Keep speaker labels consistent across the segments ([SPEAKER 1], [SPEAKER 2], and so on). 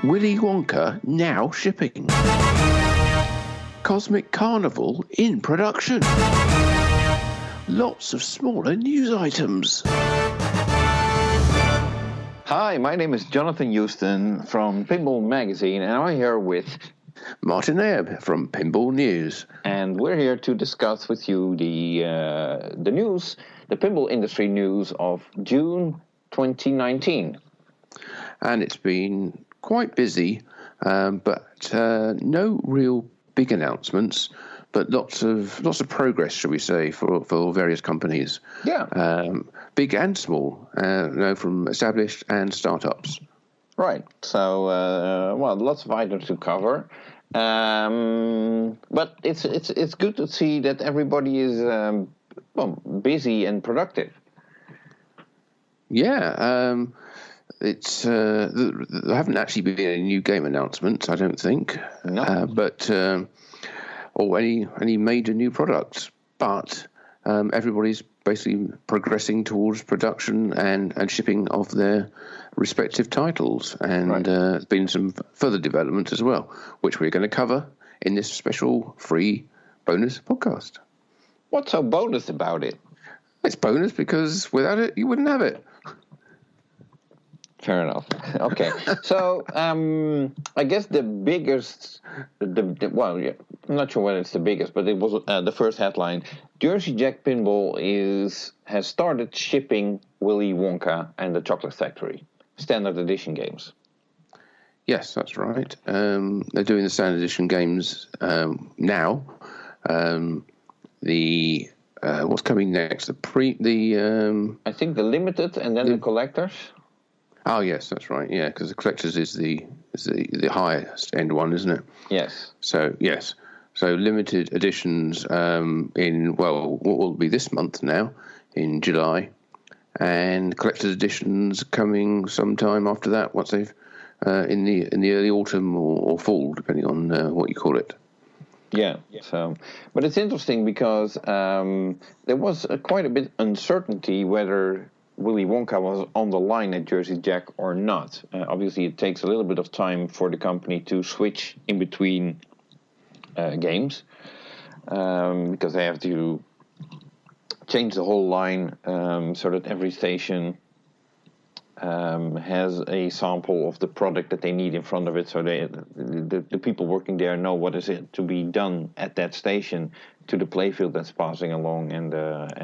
[SPEAKER 1] Willy Wonka now shipping. Cosmic Carnival in production. Lots of smaller news items.
[SPEAKER 2] Hi, my name is Jonathan Houston from Pinball Magazine, and I'm here with
[SPEAKER 1] Martin Ebb from Pinball News.
[SPEAKER 2] And we're here to discuss with you the news, the pinball industry news of June 2019.
[SPEAKER 1] And it's been quite busy, but no real big announcements, but lots of progress, shall we say, for various companies.
[SPEAKER 2] Yeah.
[SPEAKER 1] Big and small, from established and startups.
[SPEAKER 2] Right. So, lots of items to cover. But it's good to see that everybody is busy and productive.
[SPEAKER 1] Yeah. There haven't actually been any new game announcements, I don't think.
[SPEAKER 2] No.
[SPEAKER 1] Or any major new products. But everybody's basically progressing towards production and shipping of their respective titles. And there's been some further developments as well, which we're going to cover in this special free bonus podcast.
[SPEAKER 2] What's so bonus about it?
[SPEAKER 1] It's bonus because without it, you wouldn't have it.
[SPEAKER 2] Fair enough. Okay. So, I guess the biggest, I'm not sure whether it's the biggest, but it was the first headline. Jersey Jack Pinball has started shipping Willy Wonka and the Chocolate Factory standard edition games.
[SPEAKER 1] Yes, that's right. They're doing the standard edition games now. What's coming next?
[SPEAKER 2] I think the limited and then the collectors.
[SPEAKER 1] Oh yes, that's right. Yeah, because the collectors is the highest end one, isn't it?
[SPEAKER 2] Yes.
[SPEAKER 1] So yes, limited editions in what will be this month now in July, and collector's editions coming sometime after that. Once they've in the early autumn or fall, depending on what you call it.
[SPEAKER 2] Yeah. So, but it's interesting because there was quite a bit uncertainty whether Willy Wonka was on the line at Jersey Jack or not. Obviously, it takes a little bit of time for the company to switch in between games because they have to change the whole line so that every station has a sample of the product that they need in front of it, so the people working there know what is it to be done at that station to the playfield that's passing along and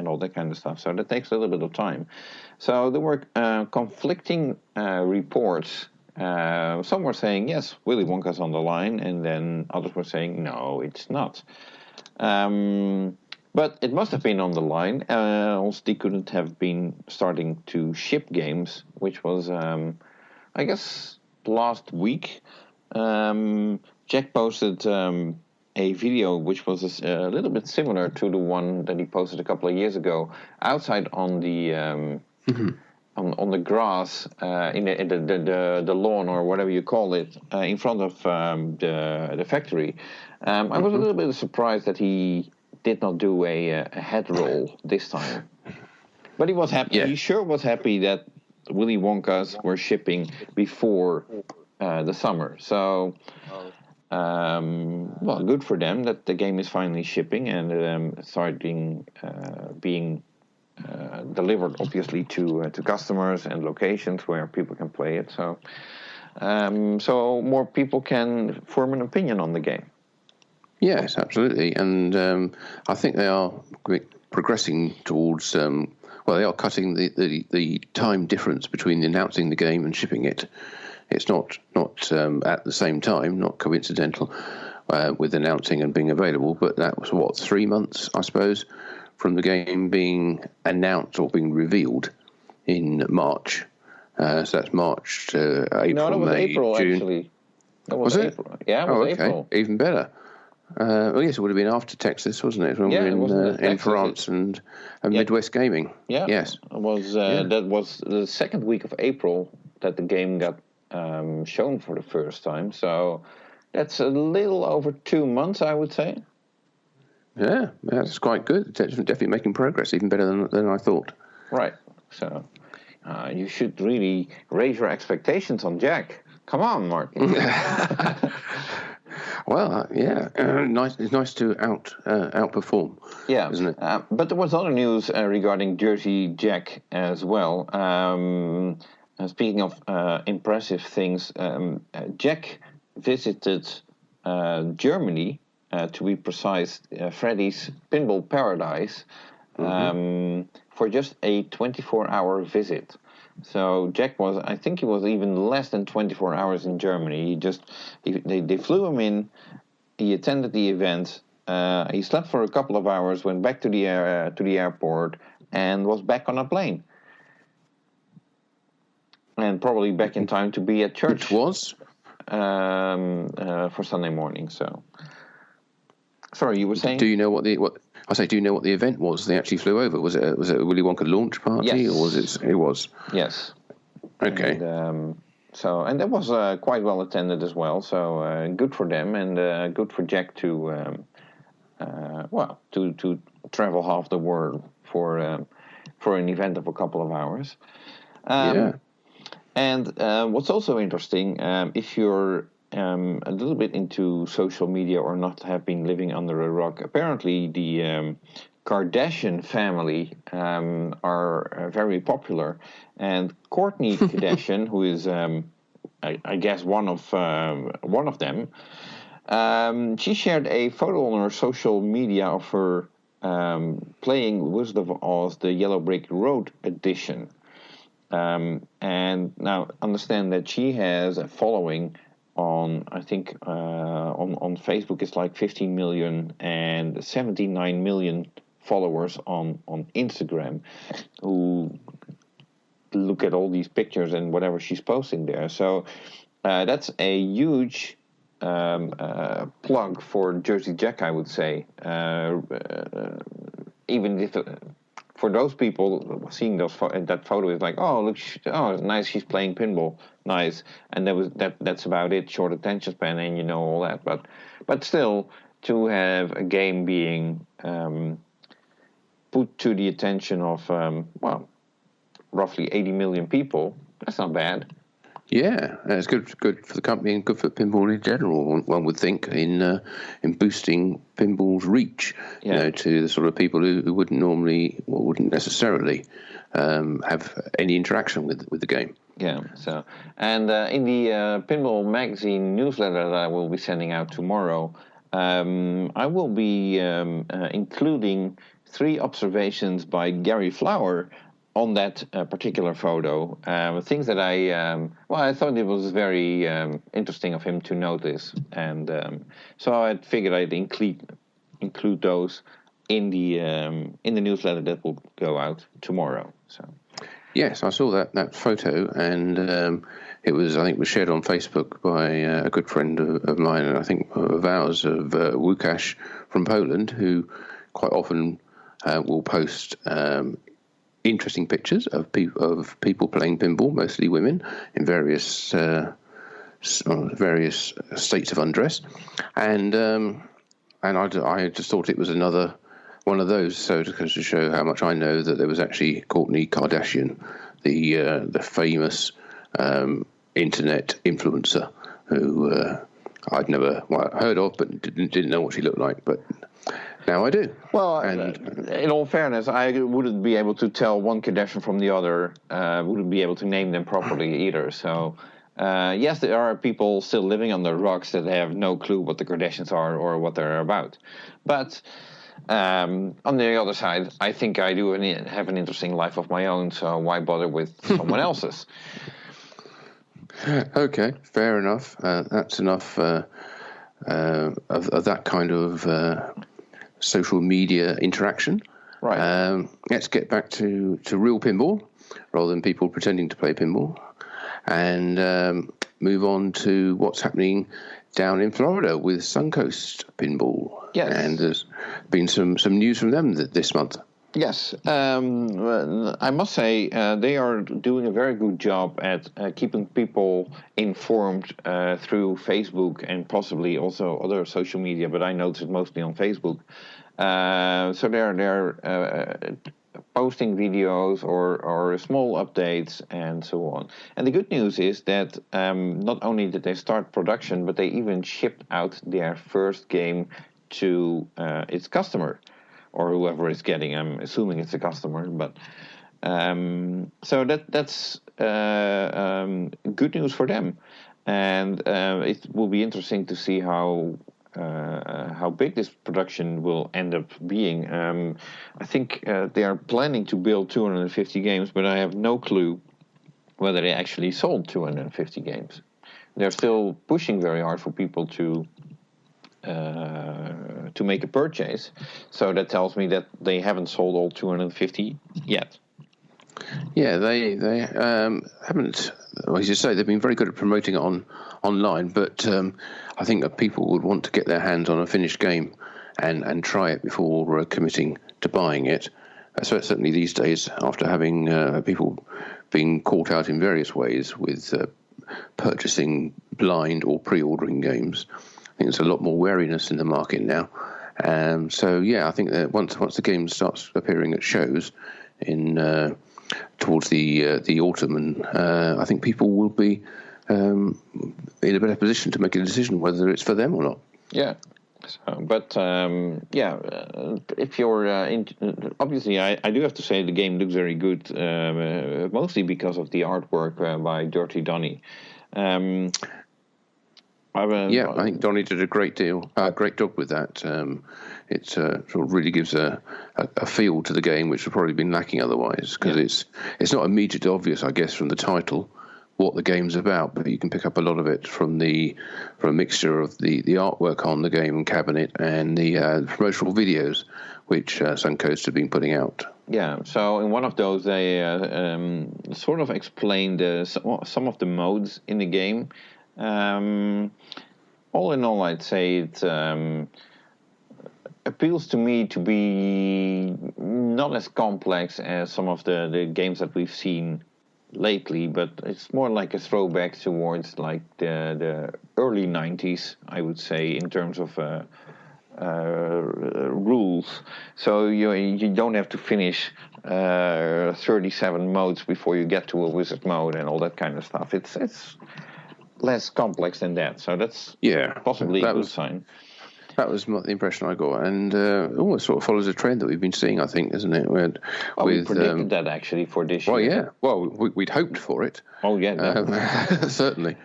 [SPEAKER 2] all that kind of stuff. So that takes a little bit of time. So there were conflicting reports. Some were saying, yes, Willy Wonka's on the line, and then others were saying, no, it's not. But it must have been on the line, else they couldn't have been starting to ship games, which was, I guess, last week. Jack posted a video which was a little bit similar to the one that he posted a couple of years ago, outside on the on the grass in the lawn or whatever you call it, in front of the factory. I was a little bit surprised that he did not do a head roll this time, but he was happy. Yeah. He sure was happy that Willy Wonkas were shipping before the summer. So, good for them that the game is finally shipping and starting being delivered, obviously, to customers and locations where people can play it. So, so more people can form an opinion on the game.
[SPEAKER 1] Yes, absolutely, and I think they are progressing towards. They are cutting the time difference between announcing the game and shipping it. It's not at the same time, not coincidental with announcing and being available. But that was 3 months, I suppose, from the game being announced or being revealed in March. So that's March to April,
[SPEAKER 2] no, that was
[SPEAKER 1] May,
[SPEAKER 2] April,
[SPEAKER 1] June.
[SPEAKER 2] Actually. That was April.
[SPEAKER 1] It?
[SPEAKER 2] Yeah, it was
[SPEAKER 1] okay.
[SPEAKER 2] April.
[SPEAKER 1] Even better. Yes, it would have been after Texas, wasn't it? When we were in France and Midwest Gaming.
[SPEAKER 2] Yeah.
[SPEAKER 1] Yes.
[SPEAKER 2] It was that was the second week of April that the game got shown for the first time. So that's a little over 2 months, I would say.
[SPEAKER 1] Yeah, that's quite good. Definitely making progress, even better than I thought.
[SPEAKER 2] Right. So you should really raise your expectations on Jack. Come on, Martin.
[SPEAKER 1] Well, nice. It's nice to outperform.
[SPEAKER 2] Yeah,
[SPEAKER 1] isn't it?
[SPEAKER 2] But there was other news regarding Jersey Jack as well. Speaking of impressive things, Jack visited Germany, to be precise, Freddy's Pinball Paradise, for just a 24-hour visit. So Jack I think he was even less than 24 hours in Germany. They flew him in, he attended the event, he slept for a couple of hours, went back to the airport, and was back on a plane. And probably back in time to be at church.
[SPEAKER 1] Which was?
[SPEAKER 2] For Sunday morning, so... Sorry, you were saying?
[SPEAKER 1] Do you know what do you know what the event was? They actually flew over. Was it a Willy Wonka launch party,
[SPEAKER 2] yes.
[SPEAKER 1] or was it? It was.
[SPEAKER 2] Yes.
[SPEAKER 1] Okay.
[SPEAKER 2] And that was quite well attended as well. So good for them, and good for Jack to travel half the world for an event of a couple of hours. And what's also interesting, if you're a little bit into social media or not have been living under a rock, apparently the Kardashian family are very popular, and Kourtney Kardashian, who is I guess one of them, she shared a photo on her social media of her playing Wizard of Oz: The Yellow Brick Road edition. And now understand that she has a following on, I think, on Facebook it's like 15 million and 79 million followers on Instagram who look at all these pictures and whatever she's posting there. So that's a huge plug for Jersey Jack, I would say. Even if... for those people seeing that photo is like, oh look, it's nice, she's playing pinball, nice, and that's about it, short attention span, and you know all that. But still, to have a game being put to the attention of roughly 80 million people, that's not bad.
[SPEAKER 1] Yeah, it's good for the company and good for pinball in general. One would think in boosting pinball's reach, to the sort of people who wouldn't normally or wouldn't necessarily have any interaction with the game.
[SPEAKER 2] Yeah. So, and in the Pinball Magazine newsletter that I will be sending out tomorrow, I will be including 3 observations by Gary Flower on that particular photo, things that I thought it was very interesting of him to notice, and so I figured I'd include those in the newsletter that will go out tomorrow. So,
[SPEAKER 1] yes, I saw that photo, and it was shared on Facebook by a good friend of mine, and I think of ours, of Łukasz from Poland, who quite often will post interesting pictures of people playing pinball, mostly women, in various states of undress, and I just thought it was another one of those. So to show how much I know that there was actually Kourtney Kardashian, the famous internet influencer who I'd never heard of, but didn't know what she looked like, but now I do.
[SPEAKER 2] Well, in all fairness, I wouldn't be able to tell one Kardashian from the other, wouldn't be able to name them properly either. So, yes, there are people still living on the rocks that have no clue what the Kardashians are or what they're about. But on the other side, I think I do have an interesting life of my own, so why bother with someone else's?
[SPEAKER 1] Okay, fair enough. That's enough of that kind of social media interaction.
[SPEAKER 2] Right.
[SPEAKER 1] Let's get back to real pinball rather than people pretending to play pinball, and move on to what's happening down in Florida with Suncoast Pinball.
[SPEAKER 2] Yes.
[SPEAKER 1] And there's been some news from them this month.
[SPEAKER 2] Yes, I must say they are doing a very good job at keeping people informed through Facebook and possibly also other social media, but I noticed it mostly on Facebook. So they're posting videos or small updates and so on. And the good news is that not only did they start production, but they even shipped out their first game to its customer, or whoever is getting. I'm assuming it's a customer, but so that's good news for them. And it will be interesting to see how big this production will end up being. I think they are planning to build 250 games, but I have no clue whether they actually sold 250 games. They're still pushing very hard for people to make a purchase, so that tells me that they haven't sold all 250 yet.
[SPEAKER 1] Yeah, they haven't. Well, as you say, they've been very good at promoting it online, but I think that people would want to get their hands on a finished game and try it before committing to buying it. So certainly these days, after having people being caught out in various ways with purchasing blind or pre-ordering games, I think there's a lot more wariness in the market now. So yeah, I think that once the game starts appearing at shows in towards the autumn, and I think people will be in a better position to make a decision whether it's for them or not.
[SPEAKER 2] Yeah. But if you're obviously, I do have to say the game looks very good, mostly because of the artwork by Dirty Donny.
[SPEAKER 1] I think Donny did a great job with that. It sort of really gives a feel to the game, which would probably been lacking otherwise, because it's not immediately obvious, I guess, from the title what the game's about, but you can pick up a lot of it from a mixture of the artwork on the game cabinet and the promotional videos which Suncoast have been putting out.
[SPEAKER 2] Yeah, so in one of those they sort of explained some of the modes in the game. All in all, I'd say it appeals to me to be not as complex as some of the games that we've seen lately, but it's more like a throwback towards like the early 90s, I would say, in terms of rules. So you don't have to finish 37 modes before you get to a wizard mode and all that kind of stuff. It's less complex than that, so that's possibly a good sign.
[SPEAKER 1] That was the impression I got, and it almost sort of follows a trend that we've been seeing, I think, isn't it?
[SPEAKER 2] We predicted that actually for this year.
[SPEAKER 1] Well, yeah. Well, we'd hoped for it.
[SPEAKER 2] Oh, yeah.
[SPEAKER 1] Certainly.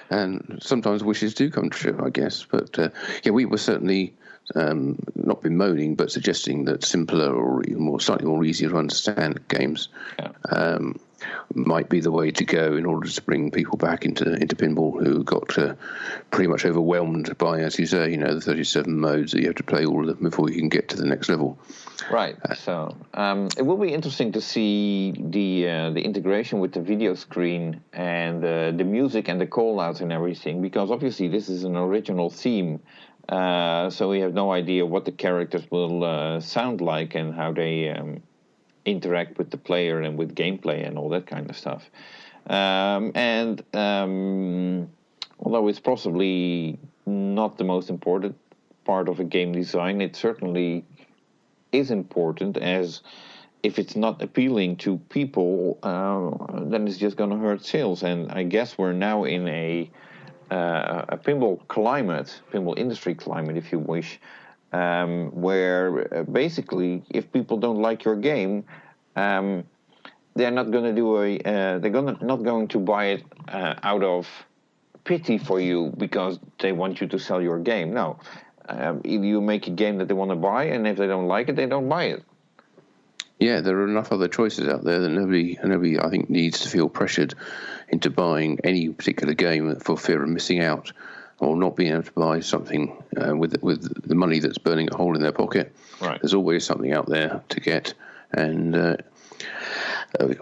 [SPEAKER 1] And sometimes wishes do come true, I guess. But, we were certainly not bemoaning, but suggesting that simpler or slightly more easier to understand games might be the way to go in order to bring people back into pinball who got pretty much overwhelmed by, as you say, the 37 modes that you have to play all of them before you can get to the next level.
[SPEAKER 2] Right. So it will be interesting to see the integration with the video screen and the music and the call-outs and everything, because obviously this is an original theme. So we have no idea what the characters will sound like and how they interact with the player and with gameplay and all that kind of stuff. Although it's possibly not the most important part of a game design, it certainly is important, as if it's not appealing to people, then it's just going to hurt sales. And I guess we're now in a pinball climate, pinball industry climate, if you wish, where basically, if people don't like your game, they're not going to do not going to buy it out of pity for you because they want you to sell your game. No, either you make a game that they want to buy, and if they don't like it, they don't buy it.
[SPEAKER 1] Yeah, there are enough other choices out there that nobody I think needs to feel pressured into buying any particular game for fear of missing out or not being able to buy something with the money that's burning a hole in their pocket.
[SPEAKER 2] Right.
[SPEAKER 1] There's always something out there to get, and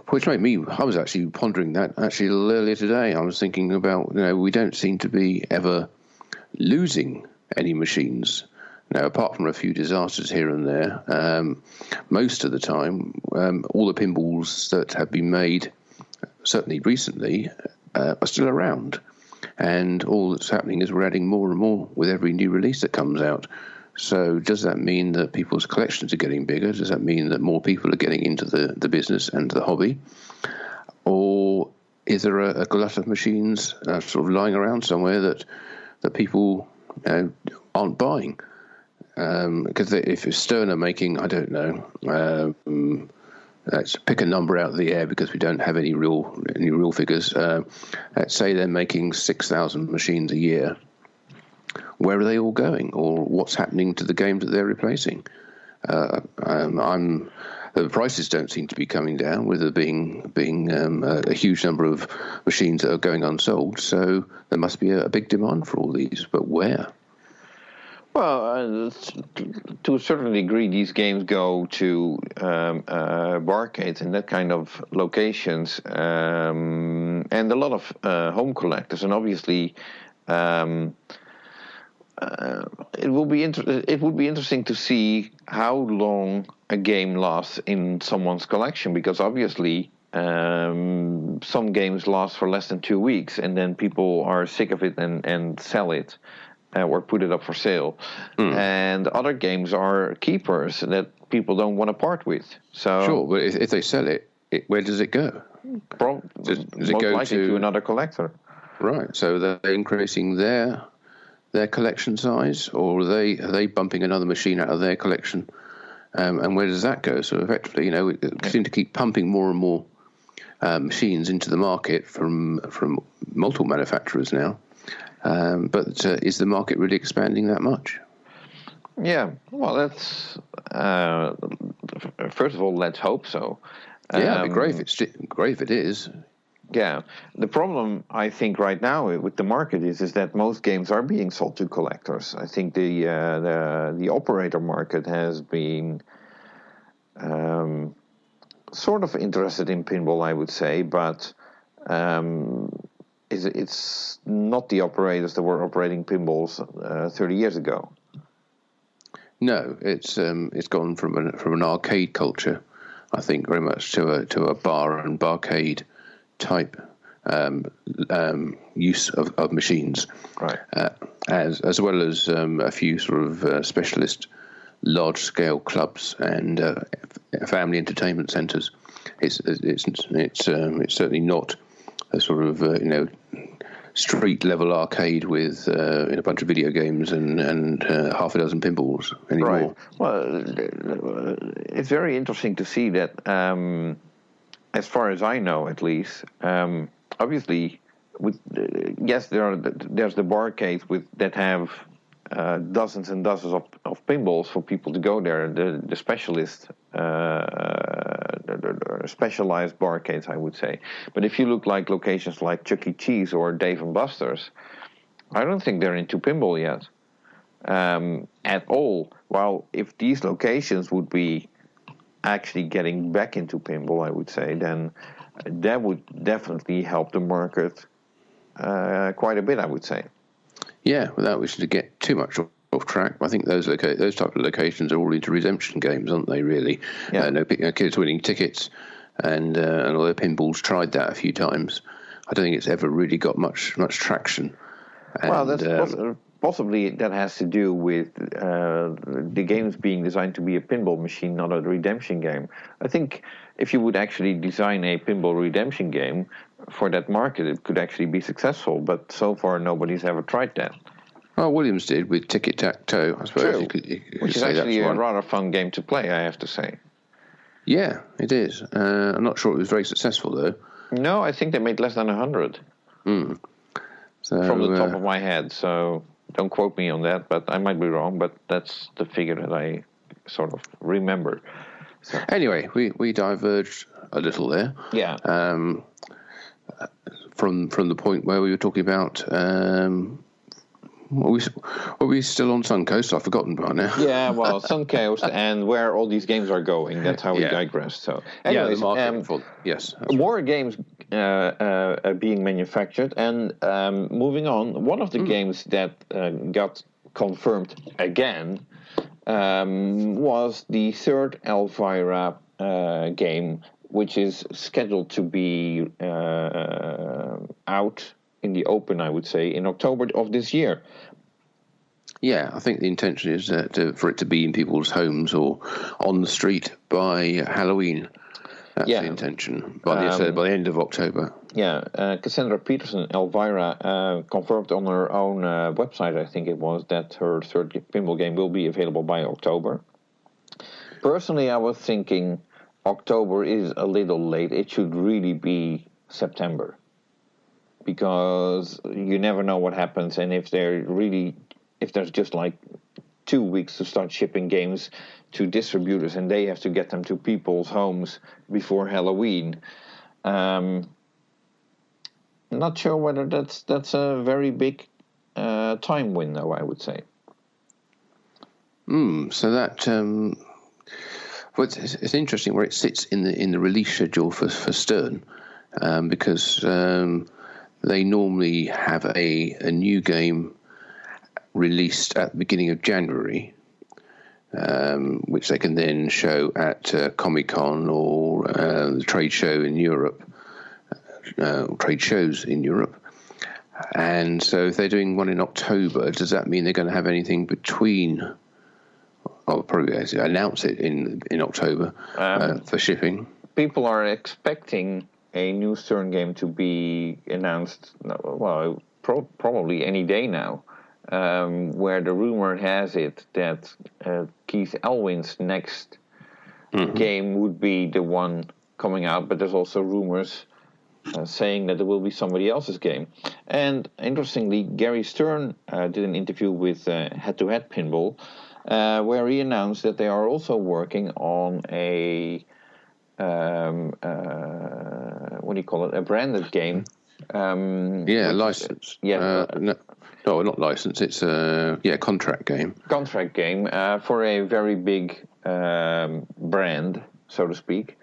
[SPEAKER 1] which made me. I was actually pondering that actually a little earlier today. I was thinking about we don't seem to be ever losing any machines. Now, apart from a few disasters here and there, most of the time, all the pinballs that have been made, certainly recently, are still around. And all that's happening is we're adding more and more with every new release that comes out. So does that mean that people's collections are getting bigger? Does that mean that more people are getting into the business and the hobby? Or is there a glut of machines sort of lying around somewhere that people aren't buying? Because if Stern are making, I don't know, let's pick a number out of the air because we don't have any real figures. Let's say they're making 6,000 machines a year. Where are they all going, or what's happening to the games that they're replacing? The prices don't seem to be coming down, with there being a huge number of machines that are going unsold. So there must be a big demand for all these, but where?
[SPEAKER 2] Well, to a certain degree, these games go to barcades and that kind of locations, and a lot of home collectors. And obviously, it would be interesting to see how long a game lasts in someone's collection, because obviously some games last for less than 2 weeks, and then people are sick of it and sell it. Or put it up for sale, and other games are keepers that people don't want to part with. So
[SPEAKER 1] sure, but if they sell it, where does it go?
[SPEAKER 2] Does it go to another collector?
[SPEAKER 1] Right. So they're increasing their collection size, or are they bumping another machine out of their collection? And where does that go? So effectively, we seem to keep pumping more and more machines into the market from multiple manufacturers now. But is the market really expanding that much?
[SPEAKER 2] Yeah, well, that's first of all, let's hope so.
[SPEAKER 1] Yeah, it'd be great if it is.
[SPEAKER 2] Yeah, the problem I think right now with the market is that most games are being sold to collectors. I think the operator market has been sort of interested in pinball, I would say, but. It's not the operators that were operating pinballs 30 years ago.
[SPEAKER 1] No, it's gone from an arcade culture, I think, very much to a bar and barcade type use of machines,
[SPEAKER 2] right?
[SPEAKER 1] As well as a few sort of specialist large scale clubs and family entertainment centres. It's certainly not a sort of street level arcade with a bunch of video games and half a dozen pinballs anymore.
[SPEAKER 2] Right. Well, it's very interesting to see that, as far as I know, at least, obviously, there's the barcades that have dozens and dozens of pinballs for people to go there. The specialist. Specialized barcades, I would say. But if you look like locations like Chuck E. Cheese or Dave & Buster's, I don't think they're into pinball yet at all. While if these locations would be actually getting back into pinball, I would say, then that would definitely help the market quite a bit, I would say.
[SPEAKER 1] Yeah, without wishing to get too much off track, I think those type of locations are all into redemption games, aren't they? Really,
[SPEAKER 2] yeah.
[SPEAKER 1] Kids winning tickets, and although Pinball's tried that a few times, I don't think it's ever really got much traction. And,
[SPEAKER 2] well, that's possibly that has to do with the games being designed to be a pinball machine, not a redemption game. I think if you would actually design a pinball redemption game for that market, it could actually be successful. But so far, nobody's ever tried that.
[SPEAKER 1] Well, Williams did with Ticket-Tac-Toe, I suppose.
[SPEAKER 2] You could which is actually a rather fun game to play, I have to say.
[SPEAKER 1] Yeah, it is. I'm not sure it was very successful, though.
[SPEAKER 2] No, I think they made less than 100.
[SPEAKER 1] So,
[SPEAKER 2] from the top of my head, so don't quote me on that, but I might be wrong, but that's the figure that I sort of remember. So.
[SPEAKER 1] Anyway, we diverged a little there.
[SPEAKER 2] Yeah.
[SPEAKER 1] From the point where we were talking about... Are we still on Suncoast? I've forgotten by now.
[SPEAKER 2] Yeah, well, Suncoast and where all these games are going. That's how we digressed. So, anyways,
[SPEAKER 1] yes,
[SPEAKER 2] more games being manufactured. And moving on, one of the games that got confirmed again was the third Elvira game, which is scheduled to be out in the open, I would say, in October of this year.
[SPEAKER 1] Yeah, I think the intention is for it to be in people's homes or on the street by Halloween. That's the intention by the end of October.
[SPEAKER 2] Yeah, Cassandra Peterson, Elvira, confirmed on her own website, I think it was, that her third pinball game will be available by October. Personally, I was thinking October is a little late. It should really be September, because you never know what happens, and if there's just like 2 weeks to start shipping games to distributors, and they have to get them to people's homes before Halloween. Not sure whether that's a very big time window, I would say.
[SPEAKER 1] So that it's interesting where it sits in the release schedule for Stern, because they normally have a new game released at the beginning of January, which they can then show at Comic-Con or the trade show in Europe, trade shows in Europe. And so if they're doing one in October, does that mean they're going to have anything between... I'll probably announce it in October for shipping.
[SPEAKER 2] People are expecting a new Stern game to be announced, well, probably any day now, where the rumor has it that Keith Elwin's next game would be the one coming out, but there's also rumors saying that there will be somebody else's game. And interestingly, Gary Stern did an interview with Head to Head Pinball, where he announced that they are also working on a a branded game.
[SPEAKER 1] License. No, not license. It's a contract game.
[SPEAKER 2] Contract game for a very big brand, so to speak,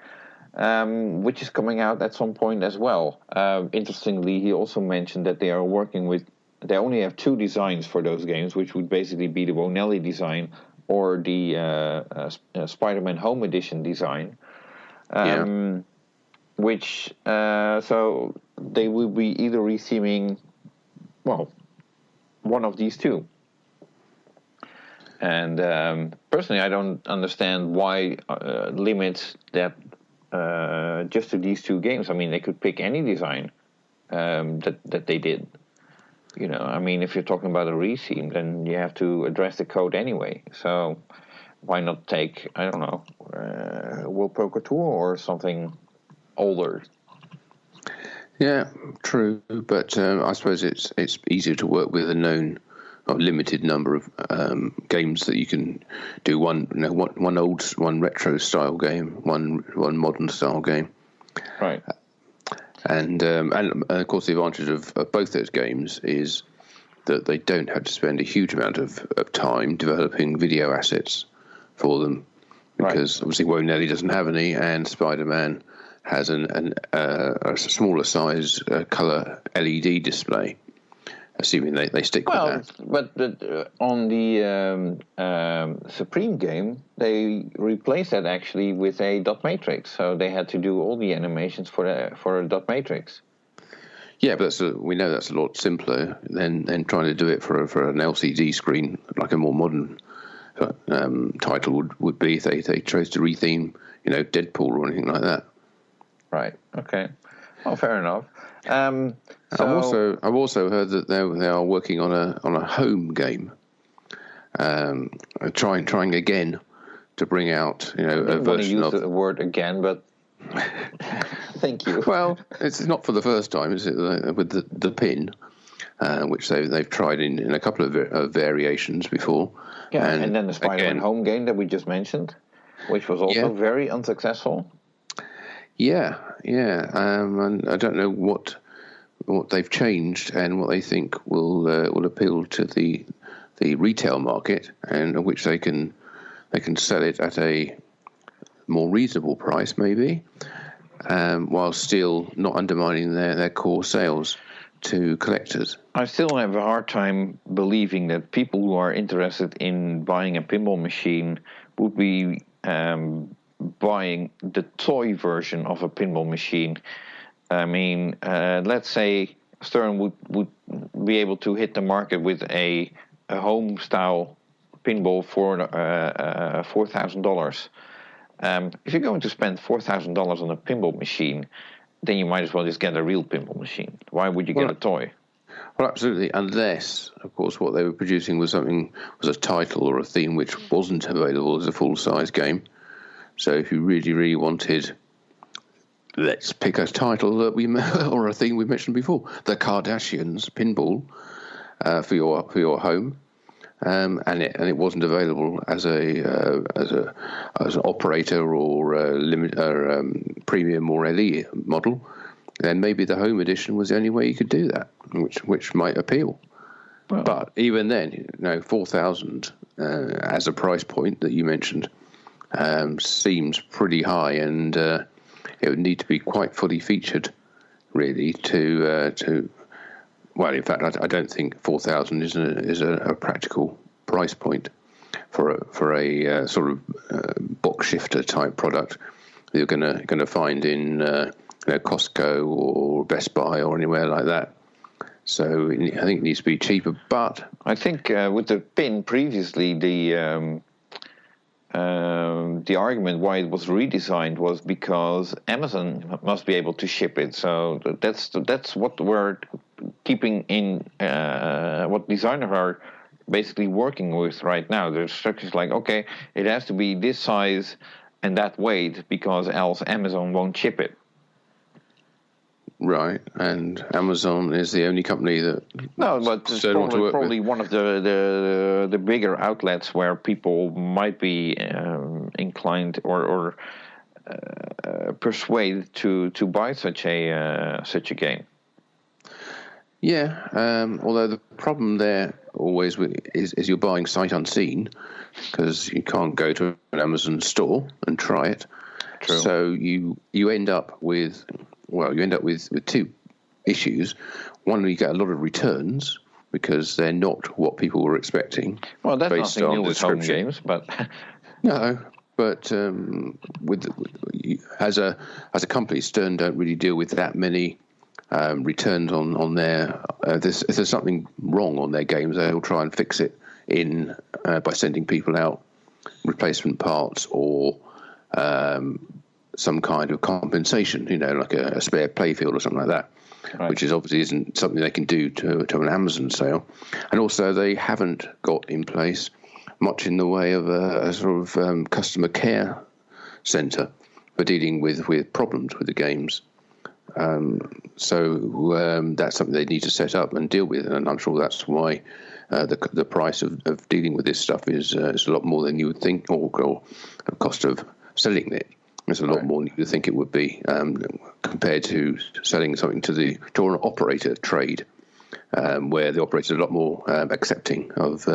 [SPEAKER 2] which is coming out at some point as well. Interestingly, he also mentioned that they are working with. They only have 2 designs for those games, which would basically be the Bonelli design or the Spider-Man Home Edition design. Which, so they will be either retheming, one of these 2. And personally, I don't understand why limit that just to these 2 games. I mean, they could pick any design that they did. You know, I mean, if you're talking about a retheme, then you have to address the code anyway. So why not take, I don't know, World Poker Tour or something older?
[SPEAKER 1] Yeah, true. But I suppose it's easier to work with a known or limited number of games that you can do one retro style game, one modern style game.
[SPEAKER 2] Right.
[SPEAKER 1] And of course, the advantage of both those games is that they don't have to spend a huge amount of time developing video assets for them, because obviously Bonelli doesn't have any, and Spider-Man has a smaller size color LED display, assuming they stick with that.
[SPEAKER 2] But on the Supreme game, they replaced that actually with a dot matrix, so they had to do all the animations for a dot matrix.
[SPEAKER 1] Yeah, but we know that's a lot simpler than trying to do it for an LCD screen, like a more modern title would be if they chose to retheme, Deadpool or anything like that.
[SPEAKER 2] Right. Okay. Well, fair enough.
[SPEAKER 1] I've also heard that they are working on a home game, trying again to bring out a version of. I use the
[SPEAKER 2] word again, but thank you.
[SPEAKER 1] Well, it's not for the first time, is it? With the pin, which they've tried in a couple of variations before.
[SPEAKER 2] Yeah, and then the Spider-Man home game that we just mentioned, which was also very unsuccessful.
[SPEAKER 1] Yeah. And I don't know what they've changed and what they think will appeal to the retail market, and which they can sell it at a more reasonable price, maybe, while still not undermining their core sales to collectors.
[SPEAKER 2] I still have a hard time believing that people who are interested in buying a pinball machine would be buying the toy version of a pinball machine. I mean, let's say Stern would be able to hit the market with a a home style pinball for $4,000. If you're going to spend $4,000 on a pinball machine, then you might as well just get a real pinball machine. Why would you get a toy?
[SPEAKER 1] Well, absolutely, unless, of course, what they were producing was a title or a theme which wasn't available as a full-size game. So if you really, really wanted, let's pick a title that or a theme we mentioned before, the Kardashians Pinball for your home, and it wasn't available as an operator or premium or LE model, then maybe the home edition was the only way you could do that, which might appeal. Well, but even then, $4,000 as a price point that you mentioned seems pretty high, and it would need to be quite fully featured, really, to. Well, in fact, I don't think 4,000 is a practical price point for a sort of box shifter type product that you're going to find in Costco or Best Buy or anywhere like that. So I think it needs to be cheaper. But
[SPEAKER 2] I think with the pin previously, the argument why it was redesigned was because Amazon must be able to ship it. So that's what we're keeping in, what designers are basically working with right now. The structure's like, okay, it has to be this size and that weight because else Amazon won't ship it.
[SPEAKER 1] Right, and Amazon is the only company that
[SPEAKER 2] it's probably one of the bigger outlets where people might be inclined or persuaded to buy such a game.
[SPEAKER 1] Yeah, although the problem there always is you're buying sight unseen because you can't go to an Amazon store and try it.
[SPEAKER 2] True.
[SPEAKER 1] So you end up with two issues. One, you get a lot of returns because they're not what people were expecting.
[SPEAKER 2] Well, that's nothing new with home games, but
[SPEAKER 1] no. But as a company, Stern don't really deal with that many returns on their. If there's something wrong on their games, they'll try and fix it by sending people out replacement parts or some kind of compensation, like a spare playfield or something like that, right. Which is obviously isn't something they can do to an Amazon sale. And also they haven't got in place much in the way of a sort of customer care centre for dealing with problems with the games. So that's something they need to set up and deal with, and I'm sure that's why the price of dealing with this stuff is a lot more than you would think, or the cost of selling it. It's a lot more than you would think it would be compared to selling something to an operator trade, where the operators are a lot more accepting of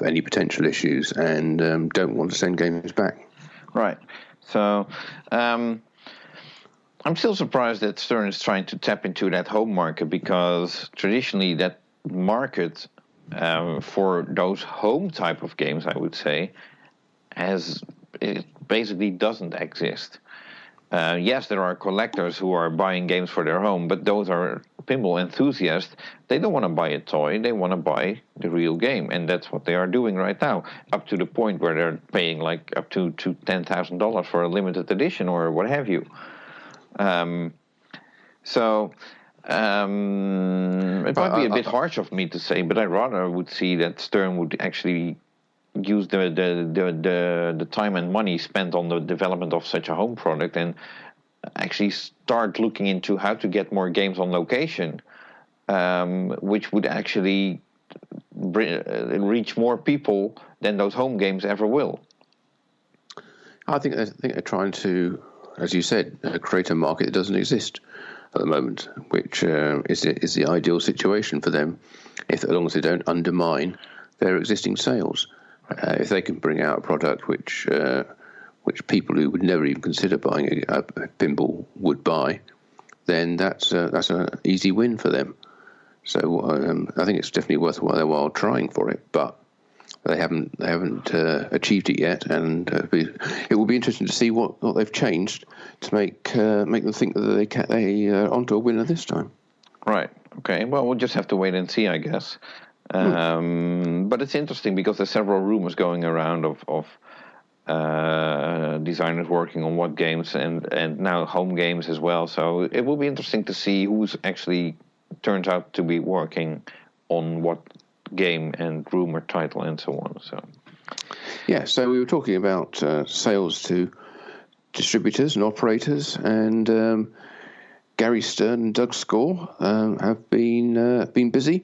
[SPEAKER 1] any potential issues and don't want to send games back.
[SPEAKER 2] Right. So I'm still surprised that Stern is trying to tap into that home market, because traditionally that market for those home type of games, I would say, it basically doesn't exist. Yes, there are collectors who are buying games for their home, but those are pinball enthusiasts. They don't want to buy a toy, they want to buy the real game, and that's what they are doing right now, up to the point where they're paying like up to $10,000 for a limited edition or what have you. It might be a bit harsh of me to say, but I rather would see that Stern would actually use the time and money spent on the development of such a home product and actually start looking into how to get more games on location, which would actually reach more people than those home games ever will.
[SPEAKER 1] I think they're trying to, as you said, create a market that doesn't exist at the moment, which is the ideal situation for them, as long as they don't undermine their existing sales. If they can bring out a product which people who would never even consider buying a pinball would buy, then that's an easy win for them. So I think it's definitely worthwhile their while trying for it, but they haven't achieved it yet, and it will be interesting to see what they've changed to make them think that they are onto a winner this time.
[SPEAKER 2] Right. Okay. Well, we'll just have to wait and see, I guess. But but it's interesting because there's several rumors going around of designers working on what games and now home games as well. So it will be interesting to see who's actually turns out to be working on what game and rumored title and so on. So
[SPEAKER 1] yeah, so we were talking about sales to distributors and operators, and Gary Stern and Doug Score have been busy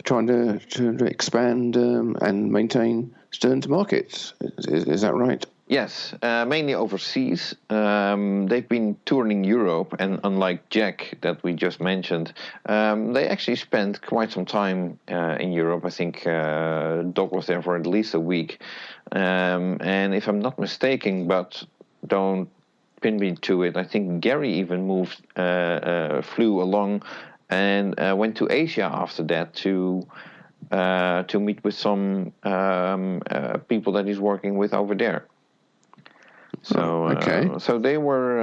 [SPEAKER 1] trying to expand and maintain Stern's markets. Is that right?
[SPEAKER 2] Yes, mainly overseas. They've been touring Europe, and unlike Jack that we just mentioned, they actually spent quite some time in Europe. I think Doc was there for at least a week. And if I'm not mistaken, but don't pin me to it, I think Gary even flew along and went to Asia after that to meet with some people that he's working with over there. So, so they were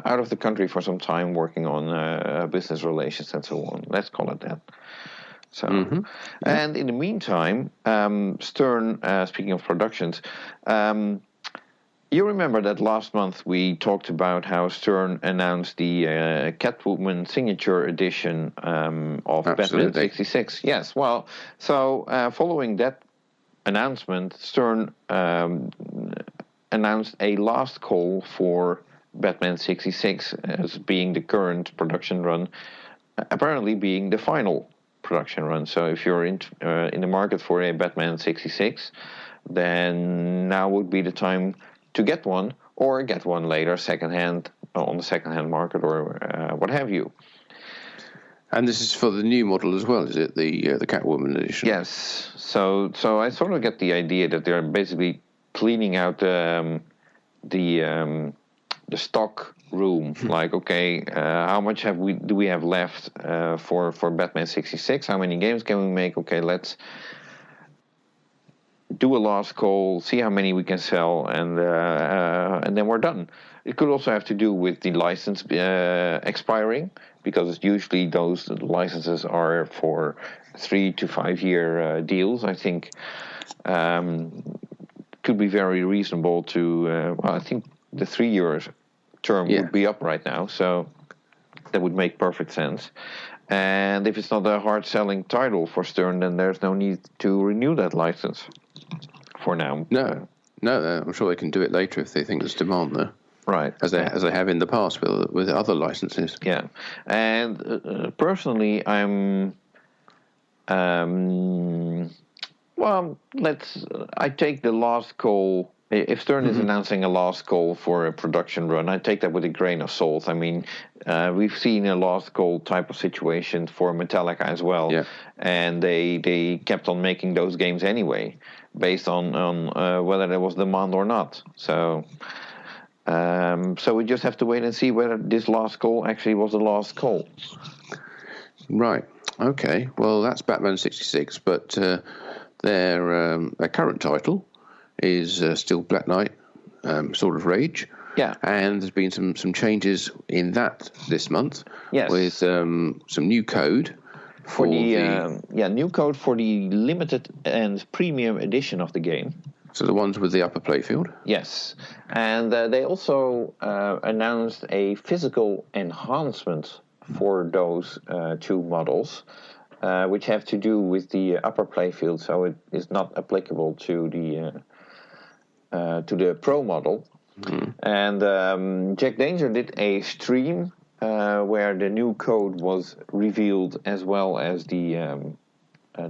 [SPEAKER 2] out of the country for some time working on business relations and so on. Let's call it that. So, and in the meantime, Stern, speaking of productions, you remember that last month we talked about how Stern announced the Catwoman Signature Edition of Batman 66. Yes, well, so following that announcement, Stern announced a last call for Batman 66 as being the current production run, apparently being the final production run. So if you're in the market for a Batman 66, then now would be the time to get one, or get one later, secondhand, on the secondhand market, or what have you.
[SPEAKER 1] And this is for the new model as well, is it? The Catwoman edition?
[SPEAKER 2] Yes. So I sort of get the idea that they're basically cleaning out the stock room. Like, okay, how much do we have left for Batman 66? How many games can we make? Okay, let's do a last call, see how many we can sell, and then we're done. It could also have to do with the license expiring, because usually those licenses are for 3 to 5 year deals. I think could be very reasonable to. I think the 3 years term would be up right now, so that would make perfect sense. And if it's not a hard-selling title for Stern, then there's no need to renew that license for now.
[SPEAKER 1] No, I'm sure they can do it later if they think there's demand there.
[SPEAKER 2] Right.
[SPEAKER 1] As they have in the past with other licenses.
[SPEAKER 2] Yeah. And personally, I'm... I take the last call. If Stern is announcing a last call for a production run, I take that with a grain of salt. I mean, we've seen a last call type of situation for Metallica as well, and they kept on making those games anyway, based on whether there was demand or not. So we just have to wait and see whether this last call actually was the last call.
[SPEAKER 1] Right. Okay. Well, that's Batman 66, but their current title is still Black Knight, Sword of Rage.
[SPEAKER 2] Yeah.
[SPEAKER 1] And there's been some changes in that this month.
[SPEAKER 2] Yes.
[SPEAKER 1] With some new code for
[SPEAKER 2] new code for the limited and premium edition of the game.
[SPEAKER 1] So the ones with the upper playfield?
[SPEAKER 2] Yes. And they also announced a physical enhancement for those two models, which have to do with the upper playfield, so it is not applicable to the Pro model. And Jack Danger did a stream where the new code was revealed, as well as the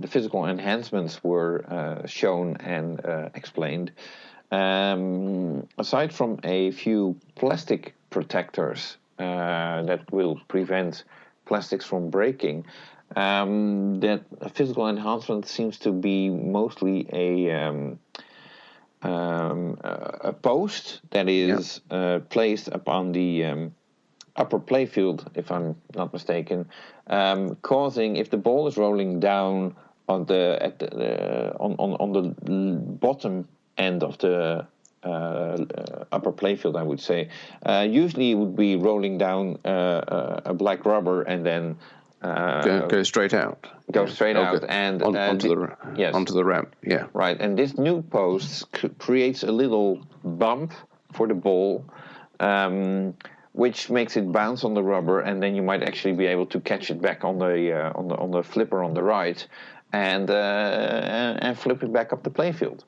[SPEAKER 2] physical enhancements were shown and explained. Aside from a few plastic protectors that will prevent plastics from breaking, that physical enhancement seems to be mostly a post that is placed upon the upper playfield, if I'm not mistaken, causing, if the ball is rolling down on the bottom end of the upper playfield, I would say, usually it would be rolling down a black rubber and then
[SPEAKER 1] go straight out.
[SPEAKER 2] goes straight out and
[SPEAKER 1] onto the ramp. Yeah,
[SPEAKER 2] right. And this new post creates a little bump for the ball, which makes it bounce on the rubber, and then you might actually be able to catch it back on the flipper on the right, and flip it back up the playfield.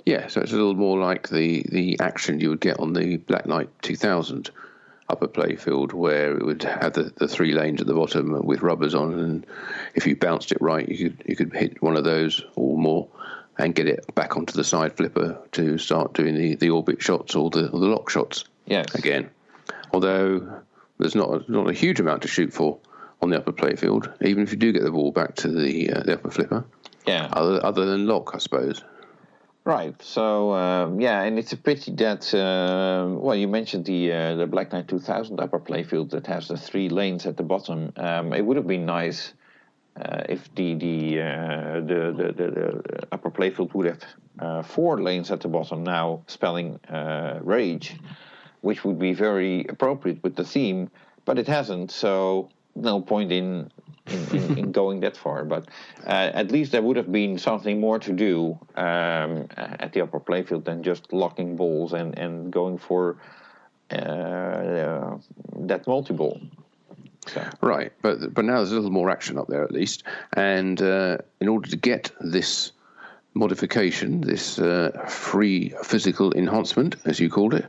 [SPEAKER 1] Yeah, so it's a little more like the action you would get on the Black Knight 2000 upper playfield, where it would have the 3 lanes at the bottom with rubbers on, and if you bounced it right, you could hit one of those or more and get it back onto the side flipper to start doing the orbit shots or the lock shots.
[SPEAKER 2] Yes.
[SPEAKER 1] Again, although there's not a huge amount to shoot for on the upper playfield, even if you do get the ball back to the upper flipper.
[SPEAKER 2] Yeah.
[SPEAKER 1] Other than lock, I suppose.
[SPEAKER 2] Right. So and it's a pity that you mentioned the Black Knight 2000 upper playfield that has the 3 lanes at the bottom. It would have been nice if the upper playfield would have 4 lanes at the bottom now, spelling rage, which would be very appropriate with the theme, but it hasn't. So no point in going that far, but at least there would have been something more to do at the upper playfield than just locking balls and going for that multi-ball. So.
[SPEAKER 1] Right, but now there's a little more action up there at least, and in order to get this modification, this free physical enhancement, as you called it,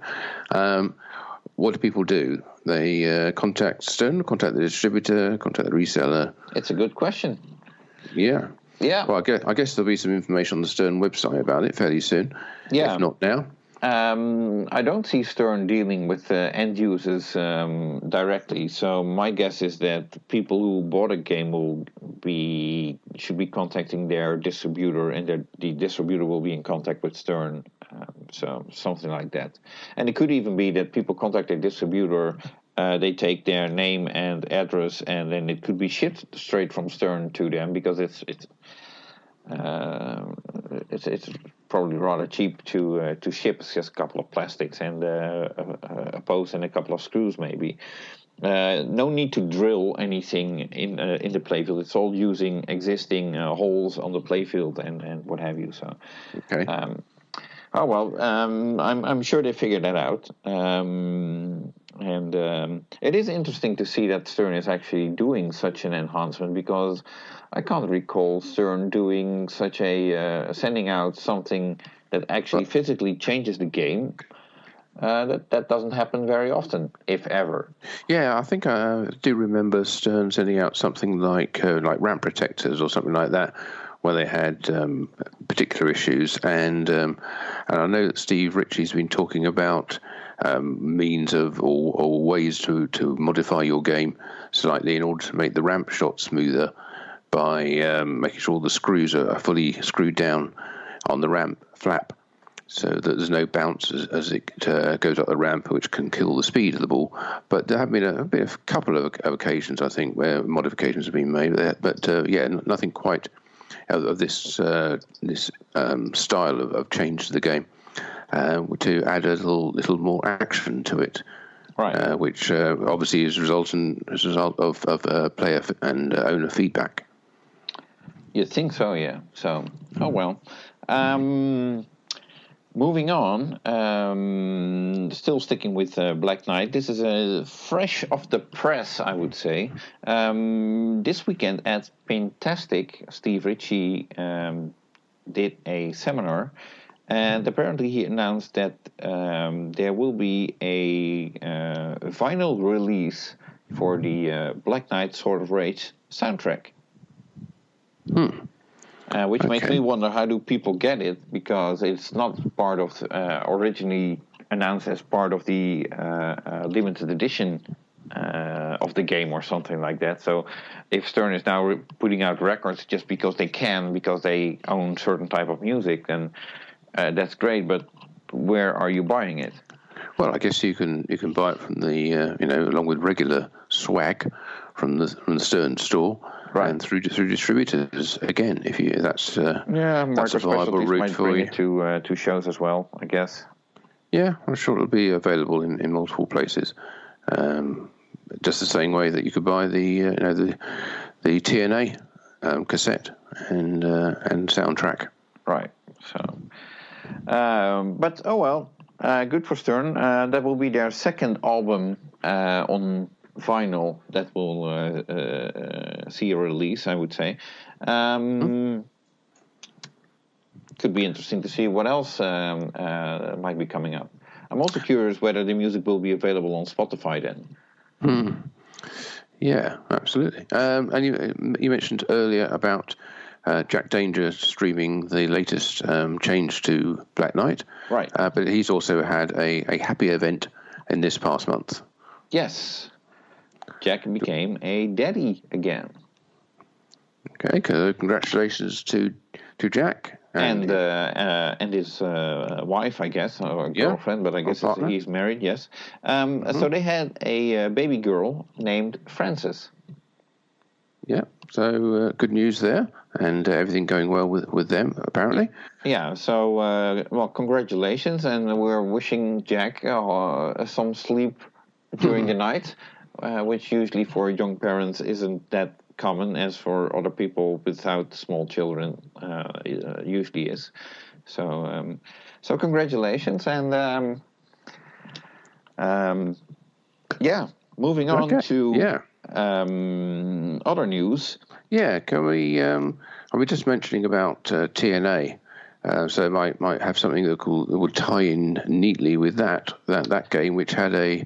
[SPEAKER 1] what do people do? They contact Stern, contact the distributor, contact the reseller.
[SPEAKER 2] It's a good question.
[SPEAKER 1] Yeah.
[SPEAKER 2] Yeah.
[SPEAKER 1] Well, I guess there'll be some information on the Stern website about it fairly soon.
[SPEAKER 2] Yeah.
[SPEAKER 1] If not now.
[SPEAKER 2] I don't see Stern dealing with end users directly, so my guess is that people who bought a game should be contacting their distributor, and the distributor will be in contact with Stern. So something like that. And it could even be that people contact their distributor, they take their name and address, and then it could be shipped straight from Stern to them, because it's probably rather cheap to ship. It's just a couple of plastics and a post and a couple of screws maybe. No need to drill anything in the playfield. It's all using existing holes on the playfield and what have you. So,
[SPEAKER 1] okay.
[SPEAKER 2] I'm sure they figured that out. And it is interesting to see that Stern is actually doing such an enhancement, because I can't recall Stern doing such sending out something that actually physically changes the game. That doesn't happen very often, if ever.
[SPEAKER 1] Yeah, I think I do remember Stern sending out something like ramp protectors or something like that, where they had particular issues, and I know that Steve Ritchie's been talking about means of or ways to modify your game slightly in order to make the ramp shot smoother by making sure the screws are fully screwed down on the ramp flap, so that there's no bounce as it goes up the ramp, which can kill the speed of the ball. But there have been a couple of occasions, I think, where modifications have been made, but nothing quite of this style of change to the game, to add a little more action to it,
[SPEAKER 2] right? Which
[SPEAKER 1] obviously is a result of player and owner feedback.
[SPEAKER 2] You'd think so, yeah. So, oh well. Moving on, still sticking with Black Knight. This is a fresh off the press, I would say. This weekend at Pintastic, Steve Ritchie did a seminar, and apparently he announced that there will be a vinyl release for the Black Knight Sword of Rage soundtrack. Which makes me wonder, how do people get it? Because it's not part of originally announced as part of the limited edition of the game or something like that. So if Stern is now putting out records just because they can, because they own certain type of music, then that's great. But where are you buying it?
[SPEAKER 1] Well, I guess you can buy it from the along with regular swag from the Stern store. Right. And through distributors again, if you that's a viable route
[SPEAKER 2] might
[SPEAKER 1] for
[SPEAKER 2] bring
[SPEAKER 1] you.
[SPEAKER 2] It to shows as well, I guess.
[SPEAKER 1] Yeah, I'm sure it'll be available in multiple places. Just the same way that you could buy the TNA cassette and soundtrack.
[SPEAKER 2] Right. So, but oh well, good for Stern. That will be their second album on vinyl that will see a release, I would say. Could be interesting to see what else might be coming up. I'm also curious whether the music will be available on Spotify then.
[SPEAKER 1] Yeah, absolutely. And you mentioned earlier about Jack Danger streaming the latest change to Black Knight.
[SPEAKER 2] Right.
[SPEAKER 1] But he's also had a happy event in this past month.
[SPEAKER 2] Yes. Jack became a daddy again.
[SPEAKER 1] Okay, congratulations to Jack.
[SPEAKER 2] And his wife, I guess, or girlfriend, but I guess he's married, yes. So they had a baby girl named Frances.
[SPEAKER 1] Yeah, so good news there, and everything going well with them, apparently.
[SPEAKER 2] Yeah, so, well, congratulations, and we're wishing Jack some sleep during the night, which usually for young parents isn't that common as for other people without small children usually is. So congratulations, and moving on to other news.
[SPEAKER 1] Yeah, can we? I was just mentioning about TNA. So it might have something that will tie in neatly with that game, which had a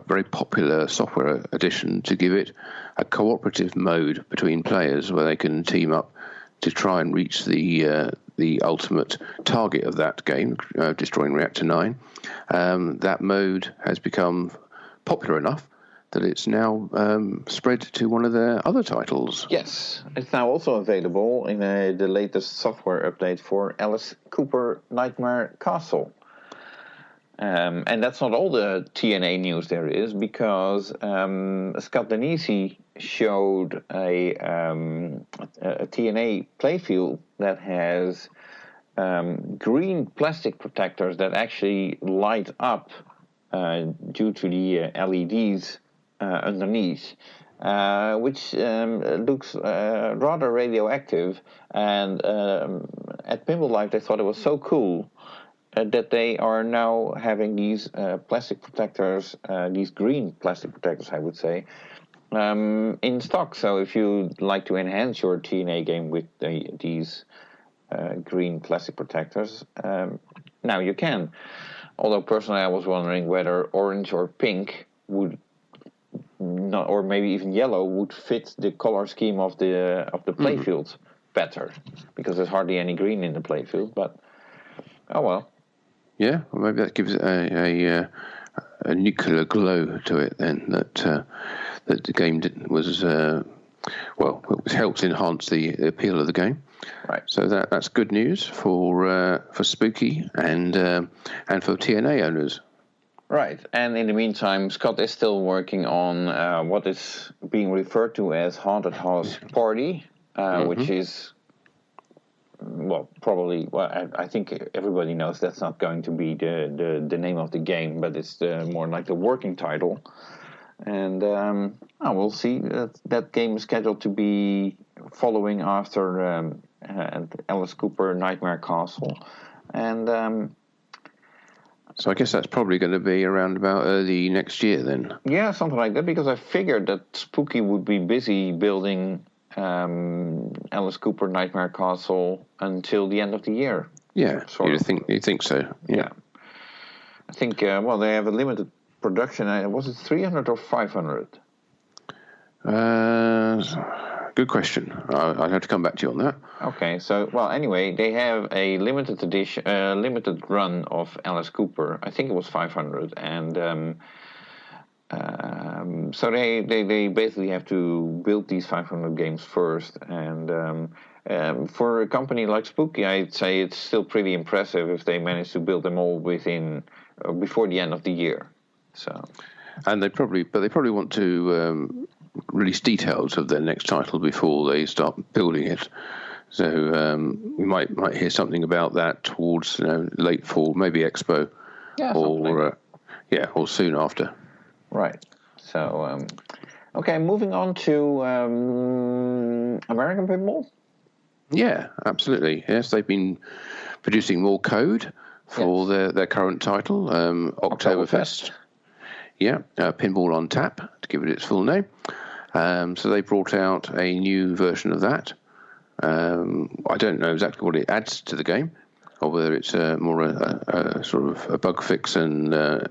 [SPEAKER 1] very popular software addition to give it a cooperative mode between players where they can team up to try and reach the ultimate target of that game, destroying Reactor 9. That mode has become popular enough that it's now spread to one of their other titles.
[SPEAKER 2] Yes, it's now also available in the latest software update for Alice Cooper Nightmare Castle. And that's not all the TNA news there is, because Scott Danesi showed a TNA playfield that has green plastic protectors that actually light up due to the LEDs underneath, which looks rather radioactive. And at Pinball Live, they thought it was so cool that they are now having these plastic protectors, these green plastic protectors, I would say, in stock. So if you'd like to enhance your TNA game with these green plastic protectors, now you can. Although personally I was wondering whether orange or pink would not, or maybe even yellow, would fit the color scheme of the playfield better, because there's hardly any green in the playfield. But oh well.
[SPEAKER 1] Yeah, well, maybe that gives it a nuclear glow to it then, that the game helps enhance the appeal of the game.
[SPEAKER 2] Right.
[SPEAKER 1] So that's good news for Spooky and for TNA owners.
[SPEAKER 2] Right, and in the meantime, Scott is still working on what is being referred to as Haunted House Party, which is, I think everybody knows that's not going to be the name of the game, but it's more like the working title. And we'll see. That game is scheduled to be following after Alice Cooper Nightmare Castle. And
[SPEAKER 1] so I guess that's probably going to be around about early next year then.
[SPEAKER 2] Yeah, something like that, because I figured that Spooky would be busy building Alice Cooper Nightmare Castle until the end of the year.
[SPEAKER 1] Yeah, you think so? Yeah.
[SPEAKER 2] I think they have a limited production. Was it 300 or 500?
[SPEAKER 1] Good question. I'd have to come back to you on that.
[SPEAKER 2] Okay, so anyway, they have a limited edition, limited run of Alice Cooper. I think it was 500, and so they basically have to build these 500 games first. And for a company like Spooky, I'd say it's still pretty impressive if they manage to build them all before the end of the year. So,
[SPEAKER 1] and they probably want to release details of their next title before they start building it. So we might hear something about that towards late fall, maybe Expo, or soon after.
[SPEAKER 2] Right. So okay, moving on to American Pinball?
[SPEAKER 1] Yeah, absolutely. Yes, they've been producing more code for their current title, Oktoberfest. Yeah, Pinball on Tap, to give it its full name. So they brought out a new version of that. I don't know exactly what it adds to the game, or whether it's more a sort of a bug fix and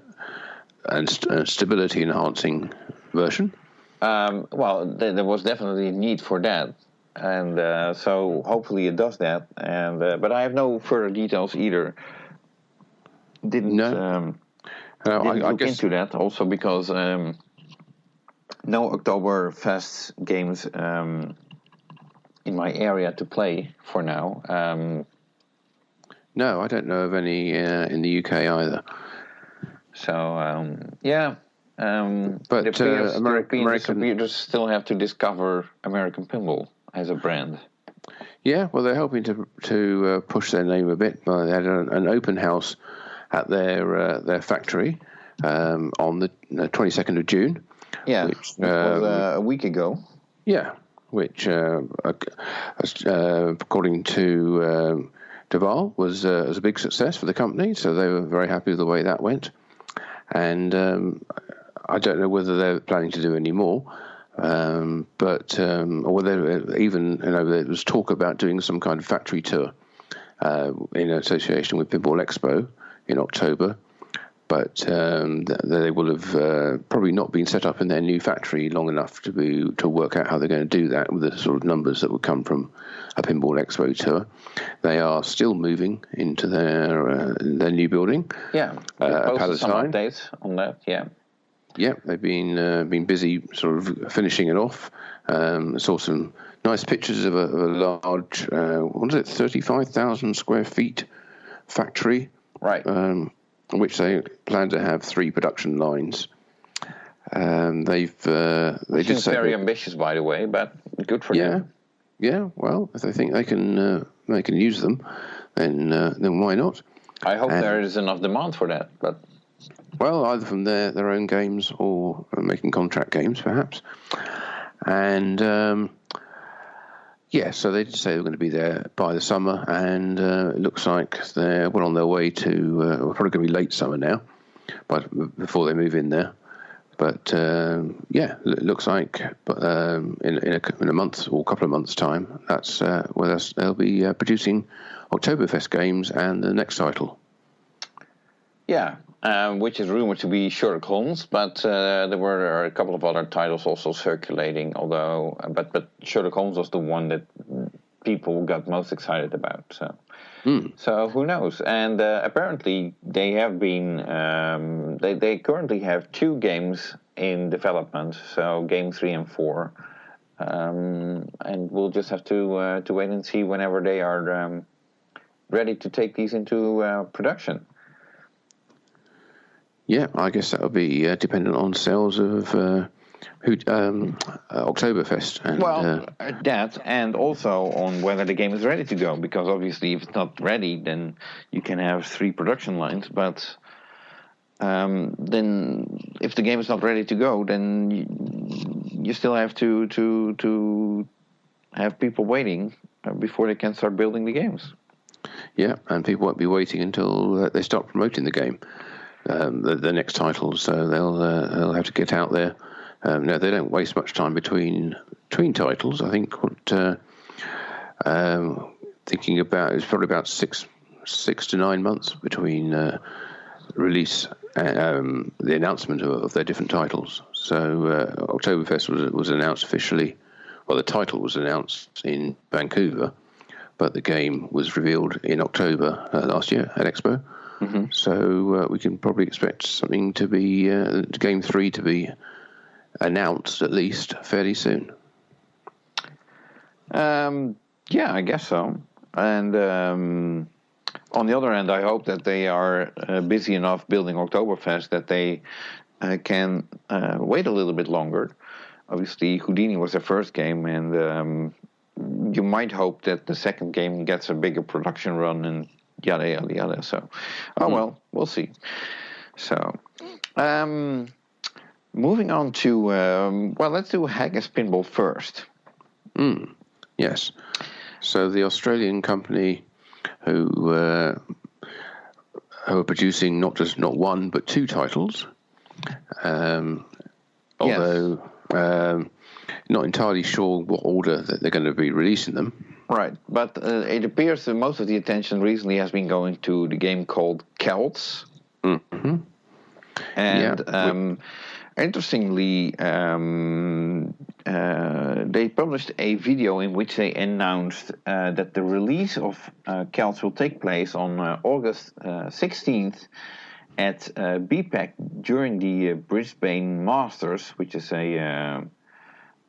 [SPEAKER 1] stability enhancing version.
[SPEAKER 2] Well, there was definitely a need for that, and so hopefully it does that. And but I have no further details either. Didn't look into that also because no Oktoberfest games in my area to play for now.
[SPEAKER 1] No, I don't know of any in the UK either.
[SPEAKER 2] So yeah.
[SPEAKER 1] But
[SPEAKER 2] European distributors still have to discover American Pinball as a brand.
[SPEAKER 1] Yeah, well, they're hoping to push their name a bit. They had an open house at their factory on the 22nd of June.
[SPEAKER 2] Yeah, which was a week ago.
[SPEAKER 1] Yeah, which according to Duval was a big success for the company. So they were very happy with the way that went. And I don't know whether they're planning to do any more, but or whether even there was talk about doing some kind of factory tour in association with Pinball Expo in October. But they will have probably not been set up in their new factory long enough to work out how they're going to do that with the sort of numbers that would come from a Pinball Expo tour. They are still moving into their new building.
[SPEAKER 2] Yeah, posted some updates on that. Yeah.
[SPEAKER 1] Yeah, they've been busy sort of finishing it off. I saw some nice pictures of a large, 35,000 square feet factory.
[SPEAKER 2] Right.
[SPEAKER 1] Which they plan to have 3 production lines. They
[SPEAKER 2] just say very ambitious, by the way, but good for them.
[SPEAKER 1] Yeah. Well, if they think they can use them, then why not?
[SPEAKER 2] I hope there is enough demand for that, but.
[SPEAKER 1] Well, either from their own games or making contract games, perhaps. And so they did say they were going to be there by the summer, and it looks like they're well on their way to. We're probably going to be late summer now, but before they move in there. But it looks like in a month or a couple of months' time, that's where they'll be producing Oktoberfest games and the next title.
[SPEAKER 2] Yeah. Which is rumored to be Sherlock Holmes, but there were a couple of other titles also circulating. But Sherlock Holmes was the one that people got most excited about. So who knows? And apparently they have been. They currently have 2 games in development. So game 3 and 4, and we'll just have to wait and see whenever they are ready to take these into production.
[SPEAKER 1] Yeah, I guess that'll be dependent on sales of Oktoberfest. And,
[SPEAKER 2] that, and also on whether the game is ready to go, because obviously if it's not ready, then you can have 3 production lines, but then if the game is not ready to go, then you still have to have people waiting before they can start building the games.
[SPEAKER 1] Yeah, and people won't be waiting until they start promoting the game. The next title, so they'll have to get out there. Now they don't waste much time between titles. I think what thinking about is probably about six to 9 months between release and the announcement of their different titles. So Oktoberfest was announced officially. Well, the title was announced in Vancouver, but the game was revealed in October last year at Expo. Mm-hmm. So we can probably expect something to be Game 3 to be announced at least fairly soon.
[SPEAKER 2] Yeah, I guess so. And on the other hand, I hope that they are busy enough building Oktoberfest that they can wait a little bit longer. Obviously, Houdini was their first game, and you might hope that the second game gets a bigger production run and yada, yada, yada. So, well, we'll see. So, moving on to, let's do Haggis Pinball first.
[SPEAKER 1] Yes. So the Australian company who are producing not one but two titles, although not entirely sure what order that they're going to be releasing them.
[SPEAKER 2] Right, but it appears that most of the attention recently has been going to the game called Celts.
[SPEAKER 1] Mm-hmm.
[SPEAKER 2] And interestingly, they published a video in which they announced that the release of Celts will take place on August 16th at BPAC during the Brisbane Masters, which is a